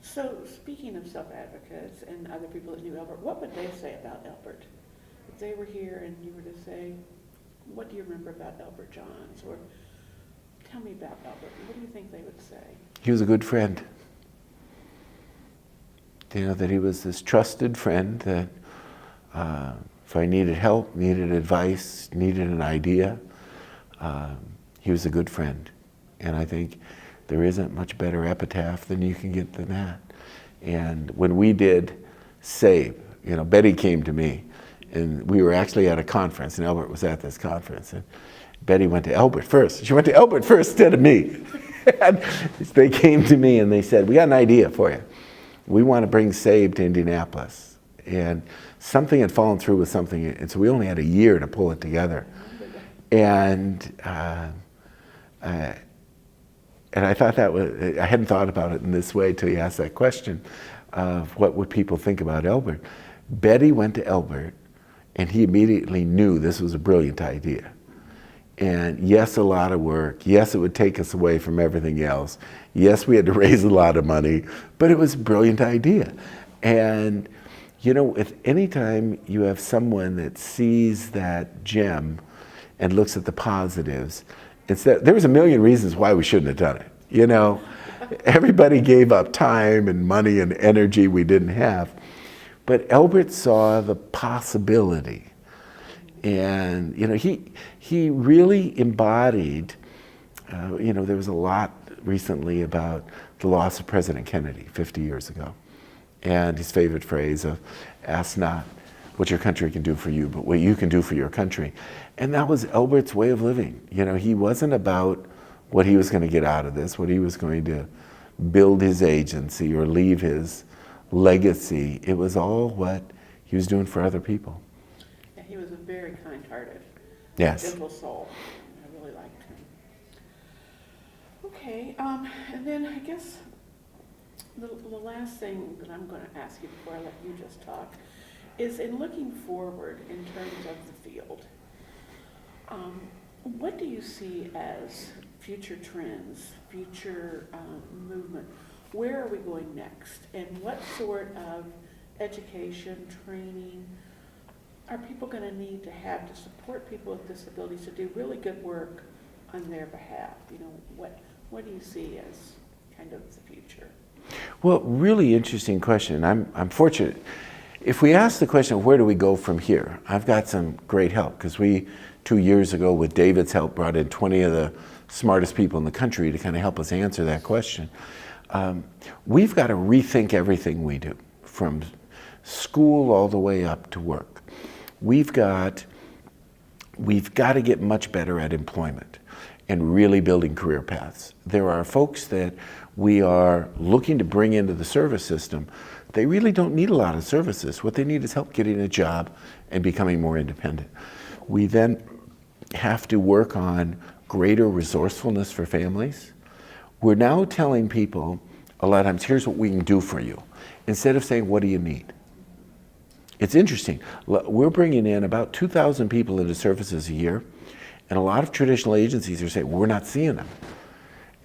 So speaking of self-advocates and other people that knew Albert, what would they say about Albert? If they were here and you were to say, what do you remember about Albert Johns? Or tell me about Albert. What do you think they would say? He was a good friend. That he was this trusted friend that if I needed help, needed advice, needed an idea, he was a good friend. And I think there isn't much better epitaph than you can get than that. And when we did SAVE, Betty came to me, and we were actually at a conference, and Albert was at this conference, and Betty went to Albert first. She went to Albert first instead of me. And they came to me and they said, "We got an idea for you. We want to bring SAVE to Indianapolis." And something had fallen through with something, and so we only had a year to pull it together. And I thought I hadn't thought about it in this way till you asked that question of what would people think about Albert. Betty went to Albert, and he immediately knew this was a brilliant idea. And yes, a lot of work. Yes, it would take us away from everything else. Yes, we had to raise a lot of money, but it was a brilliant idea. And if any time you have someone that sees that gem and looks at the positives, there was a million reasons why we shouldn't have done it. Everybody gave up time and money and energy we didn't have. But Albert saw the possibility. And he really embodied, there was a lot recently about the loss of President Kennedy 50 years ago. And his favorite phrase of, "Ask not what your country can do for you, but what you can do for your country." And that was Albert's way of living. He wasn't about what he was going to get out of this, what he was going to build his agency or leave his legacy. It was all what he was doing for other people. Yeah, he was a very kind-hearted, Yes. gentle soul. I really liked him. Okay, and then I guess the last thing that I'm going to ask you before I let you just talk is, in looking forward in terms of the field, what do you see as future trends, future movement? Where are we going next? And what sort of education, training are people going to need to have to support people with disabilities to do really good work on their behalf? What do you see as kind of the future? Well, really interesting question. I'm fortunate. If we ask the question of where do we go from here, I've got some great help, because we 2 years ago, with David's help, brought in 20 of the smartest people in the country to kind of help us answer that question. We've got to rethink everything we do, from school all the way up to work. We've got to get much better at employment and really building career paths. There are folks that we are looking to bring into the service system. They really don't need a lot of services. What they need is help getting a job and becoming more independent. We then have to work on greater resourcefulness for families. We're now telling people a lot of times, here's what we can do for you, instead of saying, what do you need? It's interesting. We're bringing in about 2,000 people into services a year, and a lot of traditional agencies are saying, we're not seeing them.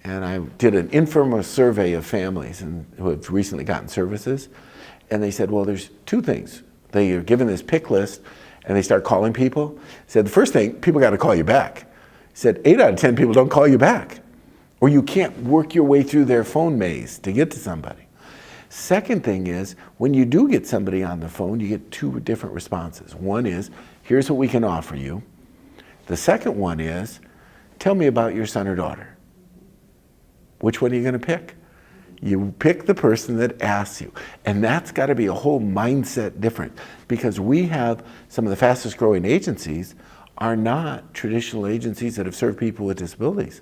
And I did an informal survey of families who have recently gotten services, and they said, well, there's two things. They are given this pick list, and they start calling people. Said, the first thing, people got to call you back. Said, 8 out of 10 people don't call you back, or you can't work your way through their phone maze to get to somebody. Second thing is, when you do get somebody on the phone, you get two different responses. One is, here's what we can offer you. The second one is, tell me about your son or daughter. Which one are you going to pick? You pick the person that asks you. And that's got to be a whole mindset different, because we have some of the fastest growing agencies are not traditional agencies that have served people with disabilities.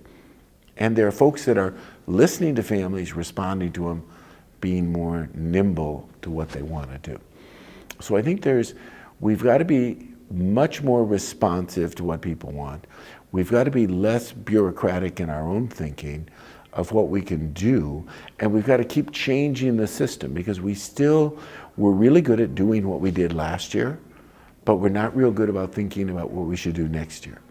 And there are folks that are listening to families, responding to them, being more nimble to what they want to do. So I think we've got to be much more responsive to what people want. We've got to be less bureaucratic in our own thinking of what we can do, and we've got to keep changing the system, because we're really good at doing what we did last year, but we're not real good about thinking about what we should do next year.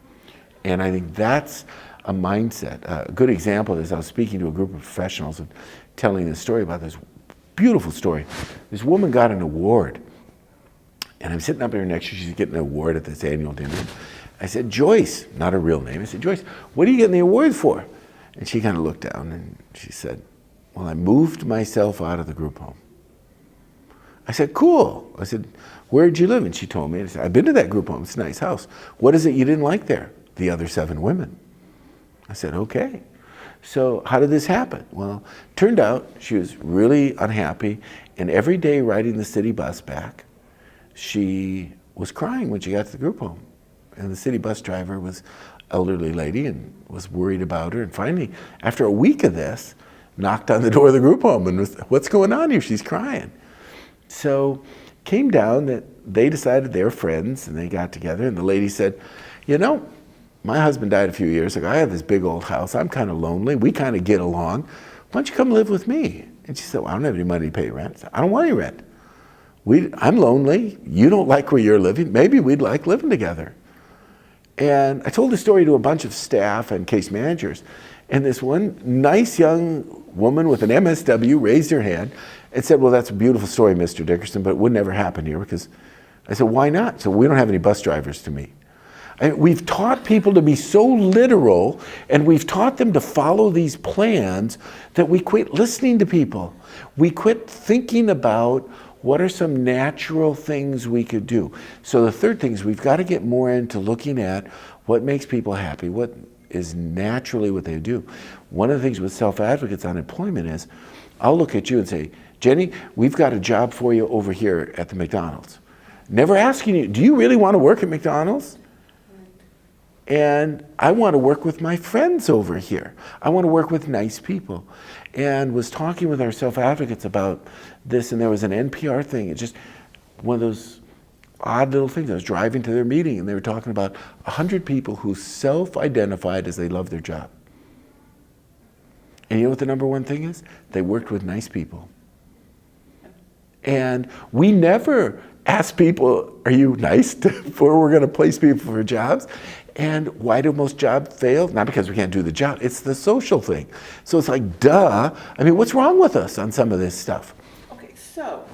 And I think that's a mindset. A good example is I was speaking to a group of professionals and telling this story about this beautiful story. This woman got an award, and I'm sitting up here next to her. She's getting an award at this annual dinner. I said, Joyce, not her real name. I said, Joyce, what are you getting the award for? And she kind of looked down and she said, well, I moved myself out of the group home. I said, cool. I said, where'd you live? And she told me. I said, I've been to that group home. It's a nice house. What is it you didn't like there? The other 7 women. I said, okay. So how did this happen? Well, turned out she was really unhappy, and every day riding the city bus back, she was crying when she got to the group home. And the city bus driver was elderly lady and was worried about her, and finally, after a week of this, knocked on the door of the group home and was, what's going on here? She's crying. So came down that they decided they were friends, and they got together, and the lady said, you know, my husband died a few years ago. I have this big old house. I'm kind of lonely. We kind of get along. Why don't you come live with me? And she said, well, I don't have any money to pay rent. I said, I don't want any rent. I'm lonely. You don't like where you're living. Maybe we'd like living together. And I told the story to a bunch of staff and case managers. And this one nice young woman with an MSW raised her hand and said, well, that's a beautiful story, Mr. Dickerson, but it would never happen here. Because I said, why not? So we don't have any bus drivers to meet. And we've taught people to be so literal, and we've taught them to follow these plans, that we quit listening to people. We quit thinking about what are some natural things we could do. So the third thing is we've got to get more into looking at what makes people happy, what is naturally what they do. One of the things with self-advocates on employment is, I'll look at you and say, Jenny, we've got a job for you over here at the McDonald's. Never asking you, do you really want to work at McDonald's? And I want to work with my friends over here. I want to work with nice people. And was talking with our self-advocates about this, and there was an NPR thing. It's just one of those odd little things. I was driving to their meeting, and they were talking about 100 people who self-identified as they love their job. And you know what the number one thing is? They worked with nice people. And we never ask people, are you nice before we're going to place people for jobs? And why do most jobs fail? Not because we can't do the job, it's the social thing. So it's like, duh. I mean, what's wrong with us on some of this stuff? Okay, so,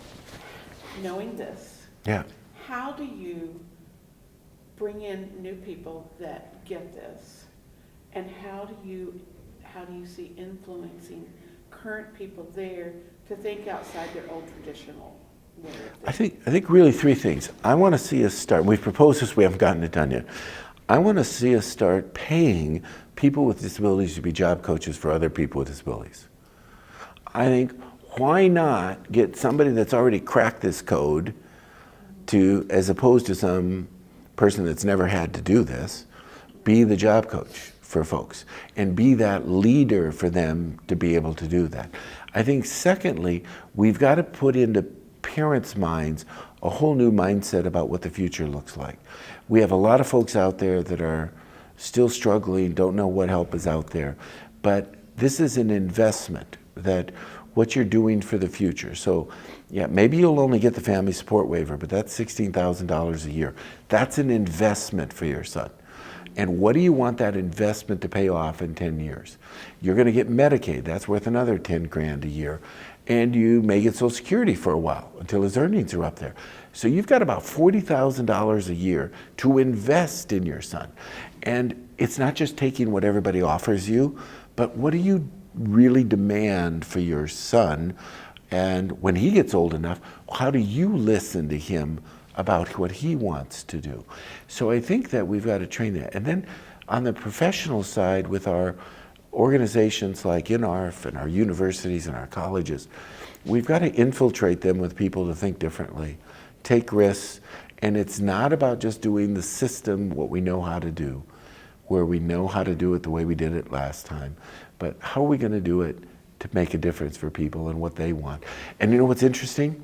knowing this, Yeah. how do you bring in new people that get this? And how do you see influencing current people there to think outside their old traditional way of thinking? I think really 3 things. I want to see us start, we've proposed this, we haven't gotten it done yet. I want to see us start paying people with disabilities to be job coaches for other people with disabilities. I think, why not get somebody that's already cracked this code to, as opposed to some person that's never had to do this, be the job coach for folks and be that leader for them to be able to do that. I think secondly, we've got to put into parents' minds a whole new mindset about what the future looks like. We have a lot of folks out there that are still struggling, don't know what help is out there, but this is an investment, that what you're doing for the future. So yeah, maybe you'll only get the family support waiver, but that's $16,000 a year. That's an investment for your son. And what do you want that investment to pay off in 10 years? You're going to get Medicaid, that's worth another 10 grand a year. And you may get Social Security for a while until his earnings are up there. So you've got about $40,000 a year to invest in your son. And it's not just taking what everybody offers you, but what do you really demand for your son? And when he gets old enough, how do you listen to him about what he wants to do. So I think that we've got to train that. And then on the professional side, with our organizations like INARF and our universities and our colleges, we've got to infiltrate them with people to think differently, take risks, and it's not about just doing the system, what we know how to do, where we know how to do it the way we did it last time, but how are we going to do it to make a difference for people and what they want. And you know what's interesting?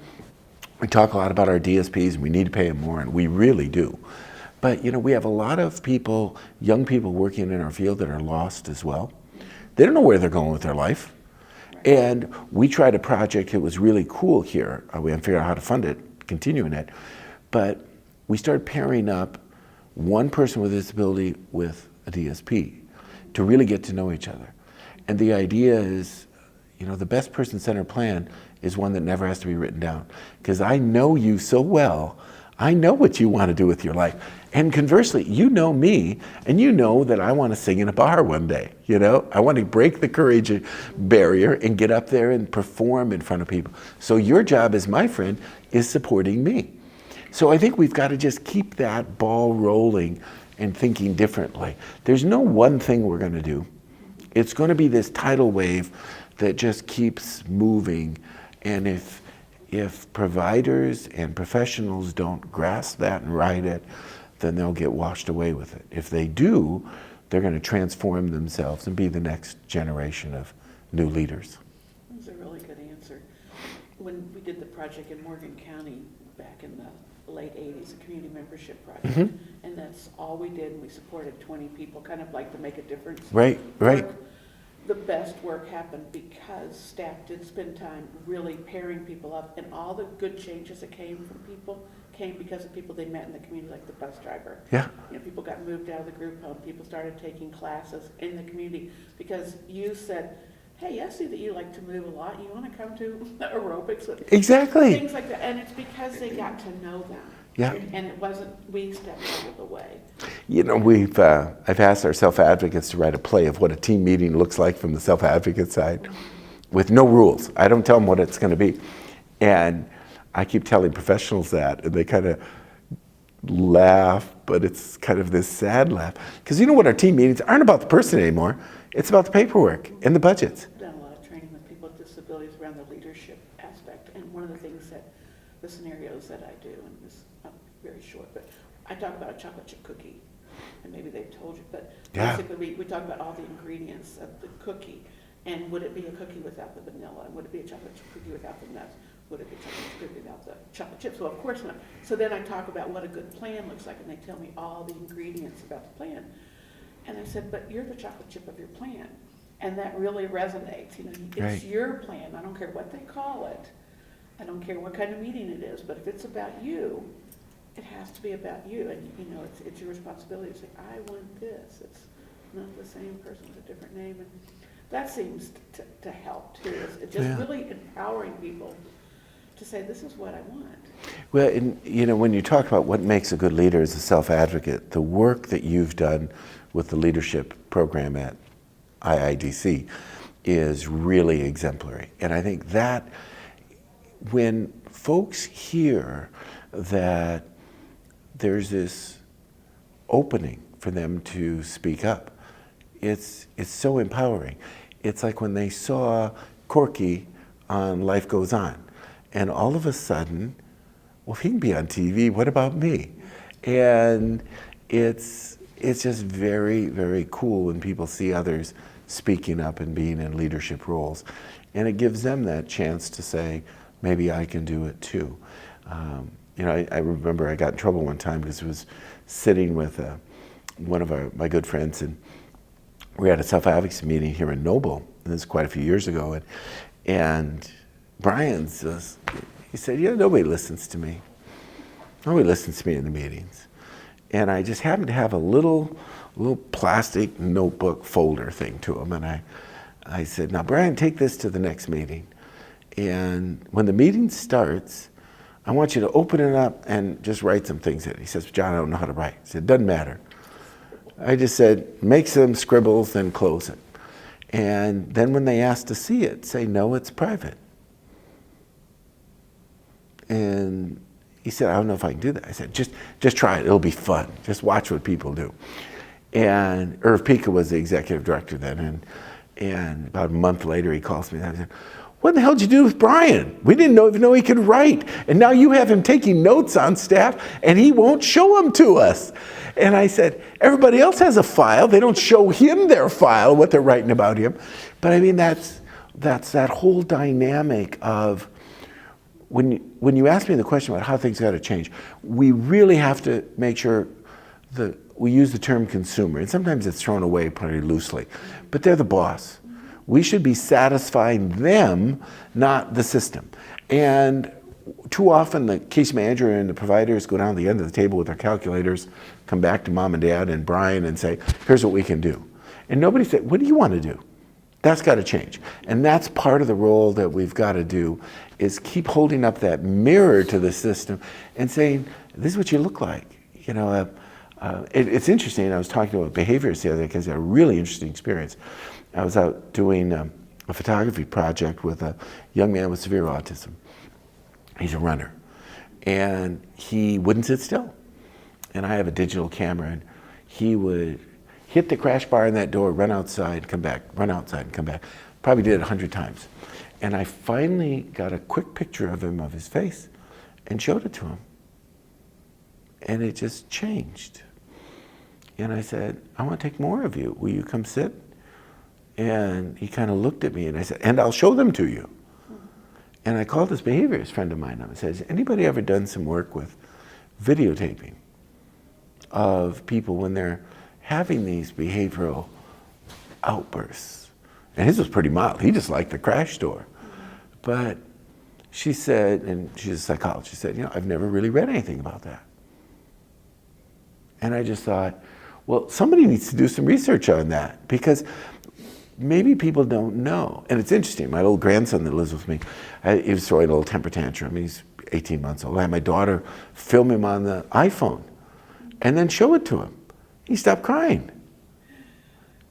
We talk a lot about our DSPs and we need to pay them more, and we really do. But you know, we have a lot of people, young people working in our field that are lost as well. They don't know where they're going with their life. And we tried a project that was really cool here. We haven't figured out how to fund it, continuing it. But we started pairing up one person with a disability with a DSP to really get to know each other. And the idea is, you know, the best person-centered plan is one that never has to be written down. Because I know you so well, I know what you want to do with your life. And conversely, you know me, and you know that I want to sing in a bar one day, you know? I want to break the courage barrier and get up there and perform in front of people. So your job as my friend is supporting me. So I think we've got to just keep that ball rolling and thinking differently. There's no one thing we're going to do. It's going to be this tidal wave that just keeps moving. And if providers and professionals don't grasp that and ride it, then they'll get washed away with it. If they do, they're going to transform themselves and be the next generation of new leaders. That's a really good answer. When we did the project in Morgan County back in the late 80s, a community membership project, and that's all we did, and we supported 20 people, kind of like to make a difference. Right. The best work happened because staff did spend time really pairing people up, and all the good changes that came from people came because of people they met in the community, like the bus driver. Yeah. You know, people got moved out of the group home, people started taking classes in the community because you said, hey, I see that you like to move a lot, you want to come to aerobics? Exactly. Things like that, and it's because they got to know them. Yeah. And it wasn't, we stepped out of the way. You know, I've asked our self-advocates to write a play of what a team meeting looks like from the self-advocate side with no rules. I don't tell them what it's going to be. And I keep telling professionals that, and they kind of laugh, but it's kind of this sad laugh. Because you know what, our team meetings aren't about the person anymore. It's about the paperwork and the budgets. I've done a lot of training with people with disabilities around the leadership aspect, and one of the things that, the scenarios that I do, and this, I'm very short, but I talk about a chocolate chip cookie, and maybe they've told you, but Yeah. basically we talk about all the ingredients of the cookie, and would it be a cookie without the vanilla, and would it be a chocolate chip cookie without the nuts? Would it be a chocolate chip cookie without the chocolate chips? Well, of course not. So then I talk about what a good plan looks like, and they tell me all the ingredients about the plan. And I said, but you're the chocolate chip of your plan. And that really resonates. You know, it's Right. your plan. I don't care what they call it. I don't care what kind of meeting it is, but if it's about you, it has to be about you. And you know, it's your responsibility to say, I want this. It's not the same person with a different name. And that seems to help too. It's just Yeah. really empowering people to say, this is what I want. Well, and, you know, when you talk about what makes a good leader as a self-advocate, the work that you've done with the leadership program at IIDC is really exemplary. And I think that when folks hear that there's this opening for them to speak up, it's so empowering. It's like when they saw Corky on Life Goes On, and all of a sudden, well, if he can be on TV, what about me? And it's just very, very cool when people see others speaking up and being in leadership roles. And it gives them that chance to say, maybe I can do it too. You know, I remember I got in trouble one time because I was sitting with one of my good friends, and we had a self-advocacy meeting here in Noble, and this is quite a few years ago, and Brian says, he said, you know, nobody listens to me. Nobody listens to me in the meetings. And I just happened to have a little plastic notebook folder thing to him, and I said, now Brian, take this to the next meeting. And when the meeting starts, I want you to open it up and just write some things in it. He says, John, I don't know how to write. He said, doesn't matter. I just said, make some scribbles, then close it. And then when they ask to see it, say, no, it's private. And he said, I don't know if I can do that. I said, just try it. It'll be fun. Just watch what people do. And Irv Pika was the executive director then. And about a month later, he calls me and I said, what the hell did you do with Brian? We didn't even know he could write. And now you have him taking notes on staff and he won't show them to us. And I said, everybody else has a file. They don't show him their file, what they're writing about him. But I mean, that's that whole dynamic of, when you ask me the question about how things got to change, we really have to make sure that we use the term consumer, and sometimes it's thrown away pretty loosely, but they're the boss. We should be satisfying them, not the system. And too often the case manager and the providers go down to the end of the table with their calculators, come back to mom and dad and Brian and say, here's what we can do. And nobody said, what do you want to do? That's got to change. And that's part of the role that we've got to do, is keep holding up that mirror to the system and saying, this is what you look like. You know, it's interesting. I was talking to a behaviorist the other day because I had a really interesting experience. I was out doing a photography project with a young man with severe autism. He's a runner. And he wouldn't sit still. And I have a digital camera, and he would hit the crash bar in that door, run outside, come back, run outside and come back. Probably did it 100 times. And I finally got a quick picture of him, of his face, and showed it to him. And it just changed. And I said, I want to take more of you. Will you come sit? And he kind of looked at me and I said, and I'll show them to you. And I called this behaviorist friend of mine up and said, has anybody ever done some work with videotaping of people when they're having these behavioral outbursts? And his was pretty mild. He just liked the crash door. But she said, and she's a psychologist, she said, you know, I've never really read anything about that. And I just thought, well, somebody needs to do some research on that, because maybe people don't know. And it's interesting, my little grandson that lives with me, he was throwing a little temper tantrum. He's 18 months old. I had my daughter film him on the iPhone and then show it to him. He stopped crying.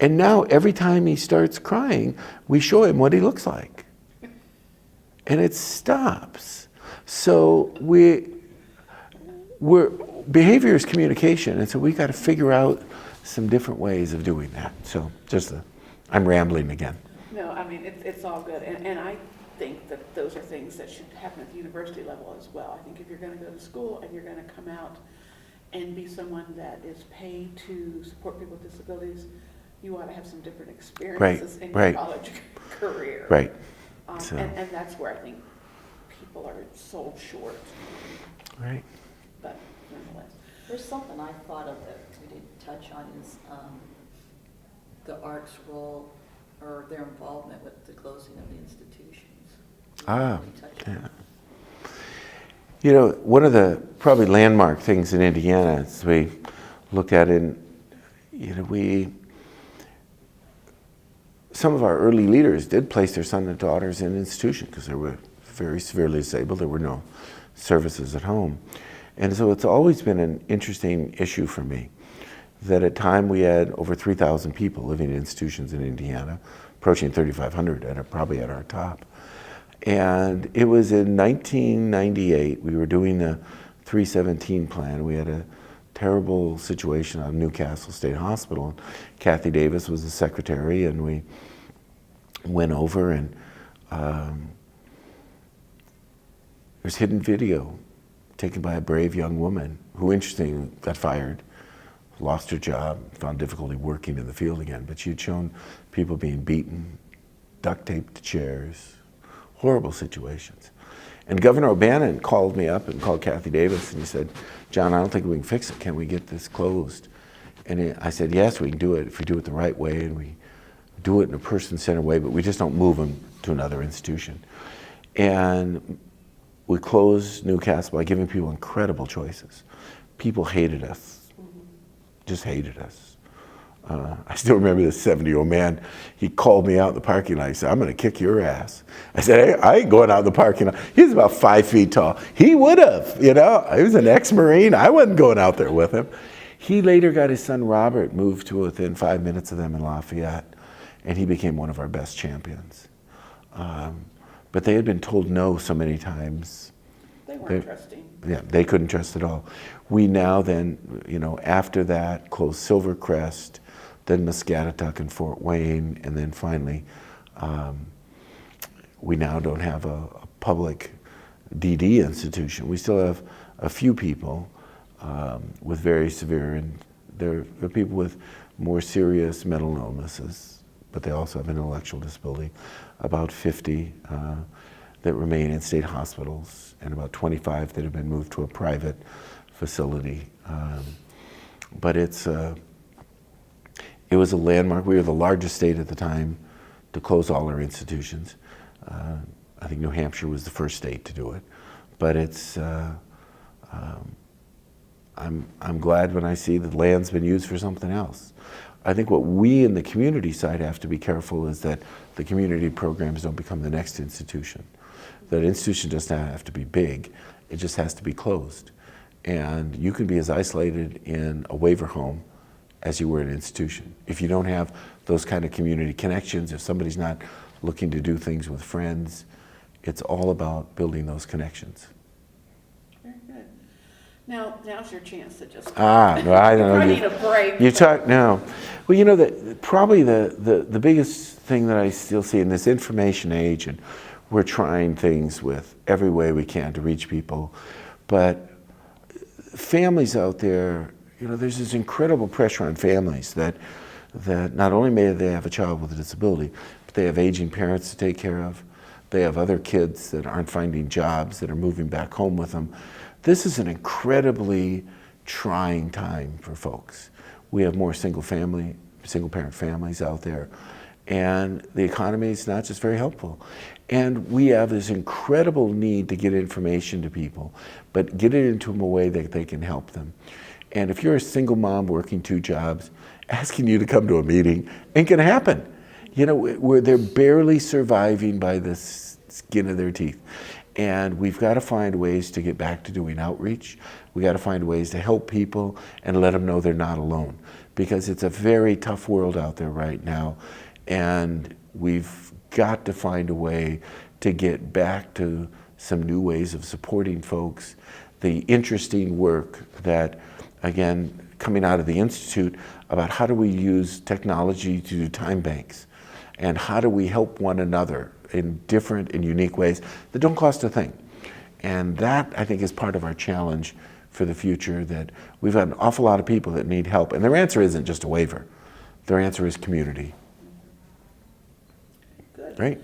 And now every time he starts crying, we show him what he looks like. And it stops. So behavior is communication, and so we've got to figure out some different ways of doing that. So I'm rambling again. No, I mean, it's all good. And I think that those are things that should happen at the university level as well. I think if you're going to go to school and you're going to come out and be someone that is paid to support people with disabilities, you ought to have some different experiences in your college career. Right. And that's where I think people are sold short. Right. But nonetheless. There's something I thought of that we didn't touch on, is the arts role or their involvement with the closing of the institutions. Yeah. You know, one of the probably landmark things in Indiana is we looked at it, you know, some of our early leaders did place their sons and daughters in institutions because they were very severely disabled. There were no services at home. And so it's always been an interesting issue for me that at time we had over 3,000 people living in institutions in Indiana, approaching 3,500 probably at our top. And it was in 1998, we were doing the 317 plan. We had a terrible situation on Newcastle State Hospital. Kathy Davis was the secretary, and we went over, and there's hidden video taken by a brave young woman who, interestingly, got fired, lost her job, found difficulty working in the field again, but she had shown people being beaten, duct taped to chairs, horrible situations. And Governor O'Bannon called me up and called Kathy Davis, and he said, John, I don't think we can fix it. Can we get this closed? And I said, yes, we can do it if we do it the right way, and we do it in a person-centered way, but we just don't move them to another institution. And we closed Newcastle by giving people incredible choices. People hated us, just hated us. I still remember this 70-year-old man, he called me out in the parking lot. He said, I'm going to kick your ass. I said, hey, I ain't going out in the parking lot. He was about 5 feet tall. He would have, you know. He was an ex-Marine. I wasn't going out there with him. He later got his son Robert moved to within 5 minutes of them in Lafayette, and he became one of our best champions. But they had been told no so many times. They weren't trusting. Yeah, they couldn't trust at all. We now then, after that, closed Silvercrest, then Muscatatuck and Fort Wayne, and then finally, we now don't have a public DD institution. We still have a few people with very severe, and they're people with more serious mental illnesses, but they also have an intellectual disability. About 50 that remain in state hospitals, and about 25 that have been moved to a private facility. But it was a landmark. We were the largest state at the time to close all our institutions. I think New Hampshire was the first state to do it. But I'm glad when I see that land's been used for something else. I think what we in the community side have to be careful is that the community programs don't become the next institution. That institution doesn't have to be big, it just has to be closed. And you can be as isolated in a waiver home as you were in an institution. If you don't have those kind of community connections, if somebody's not looking to do things with friends, it's all about building those connections. Very good. Now's your chance to just. No, I don't know. I need a break. You talk now. Well, probably the biggest thing that I still see in this information age, and we're trying things with every way we can to reach people, but families out there, there's this incredible pressure on families that not only may they have a child with a disability, but they have aging parents to take care of. They have other kids that aren't finding jobs, that are moving back home with them. This is an incredibly trying time for folks. We have more single parent families out there, and the economy is not just very helpful. And we have this incredible need to get information to people, but get it into them a way that they can help them. And if you're a single mom working 2 jobs, asking you to come to a meeting ain't gonna happen. Where they're barely surviving by the skin of their teeth. And we've got to find ways to get back to doing outreach. We got to find ways to help people and let them know they're not alone, because it's a very tough world out there right now, and we've got to find a way to get back to some new ways of supporting folks. The interesting work that, again, coming out of the Institute about how do we use technology to do time banks, and how do we help one another in different and unique ways that don't cost a thing. And that, I think, is part of our challenge for the future, that we've got an awful lot of people that need help. And their answer isn't just a waiver. Their answer is community. Good. Right?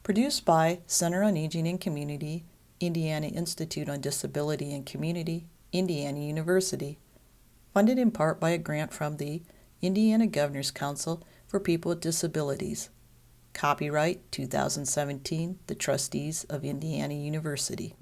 Produced by Center on Aging and Community, Indiana Institute on Disability and Community, Indiana University. Funded in part by a grant from the Indiana Governor's Council for People with Disabilities. Copyright 2017, the Trustees of Indiana University.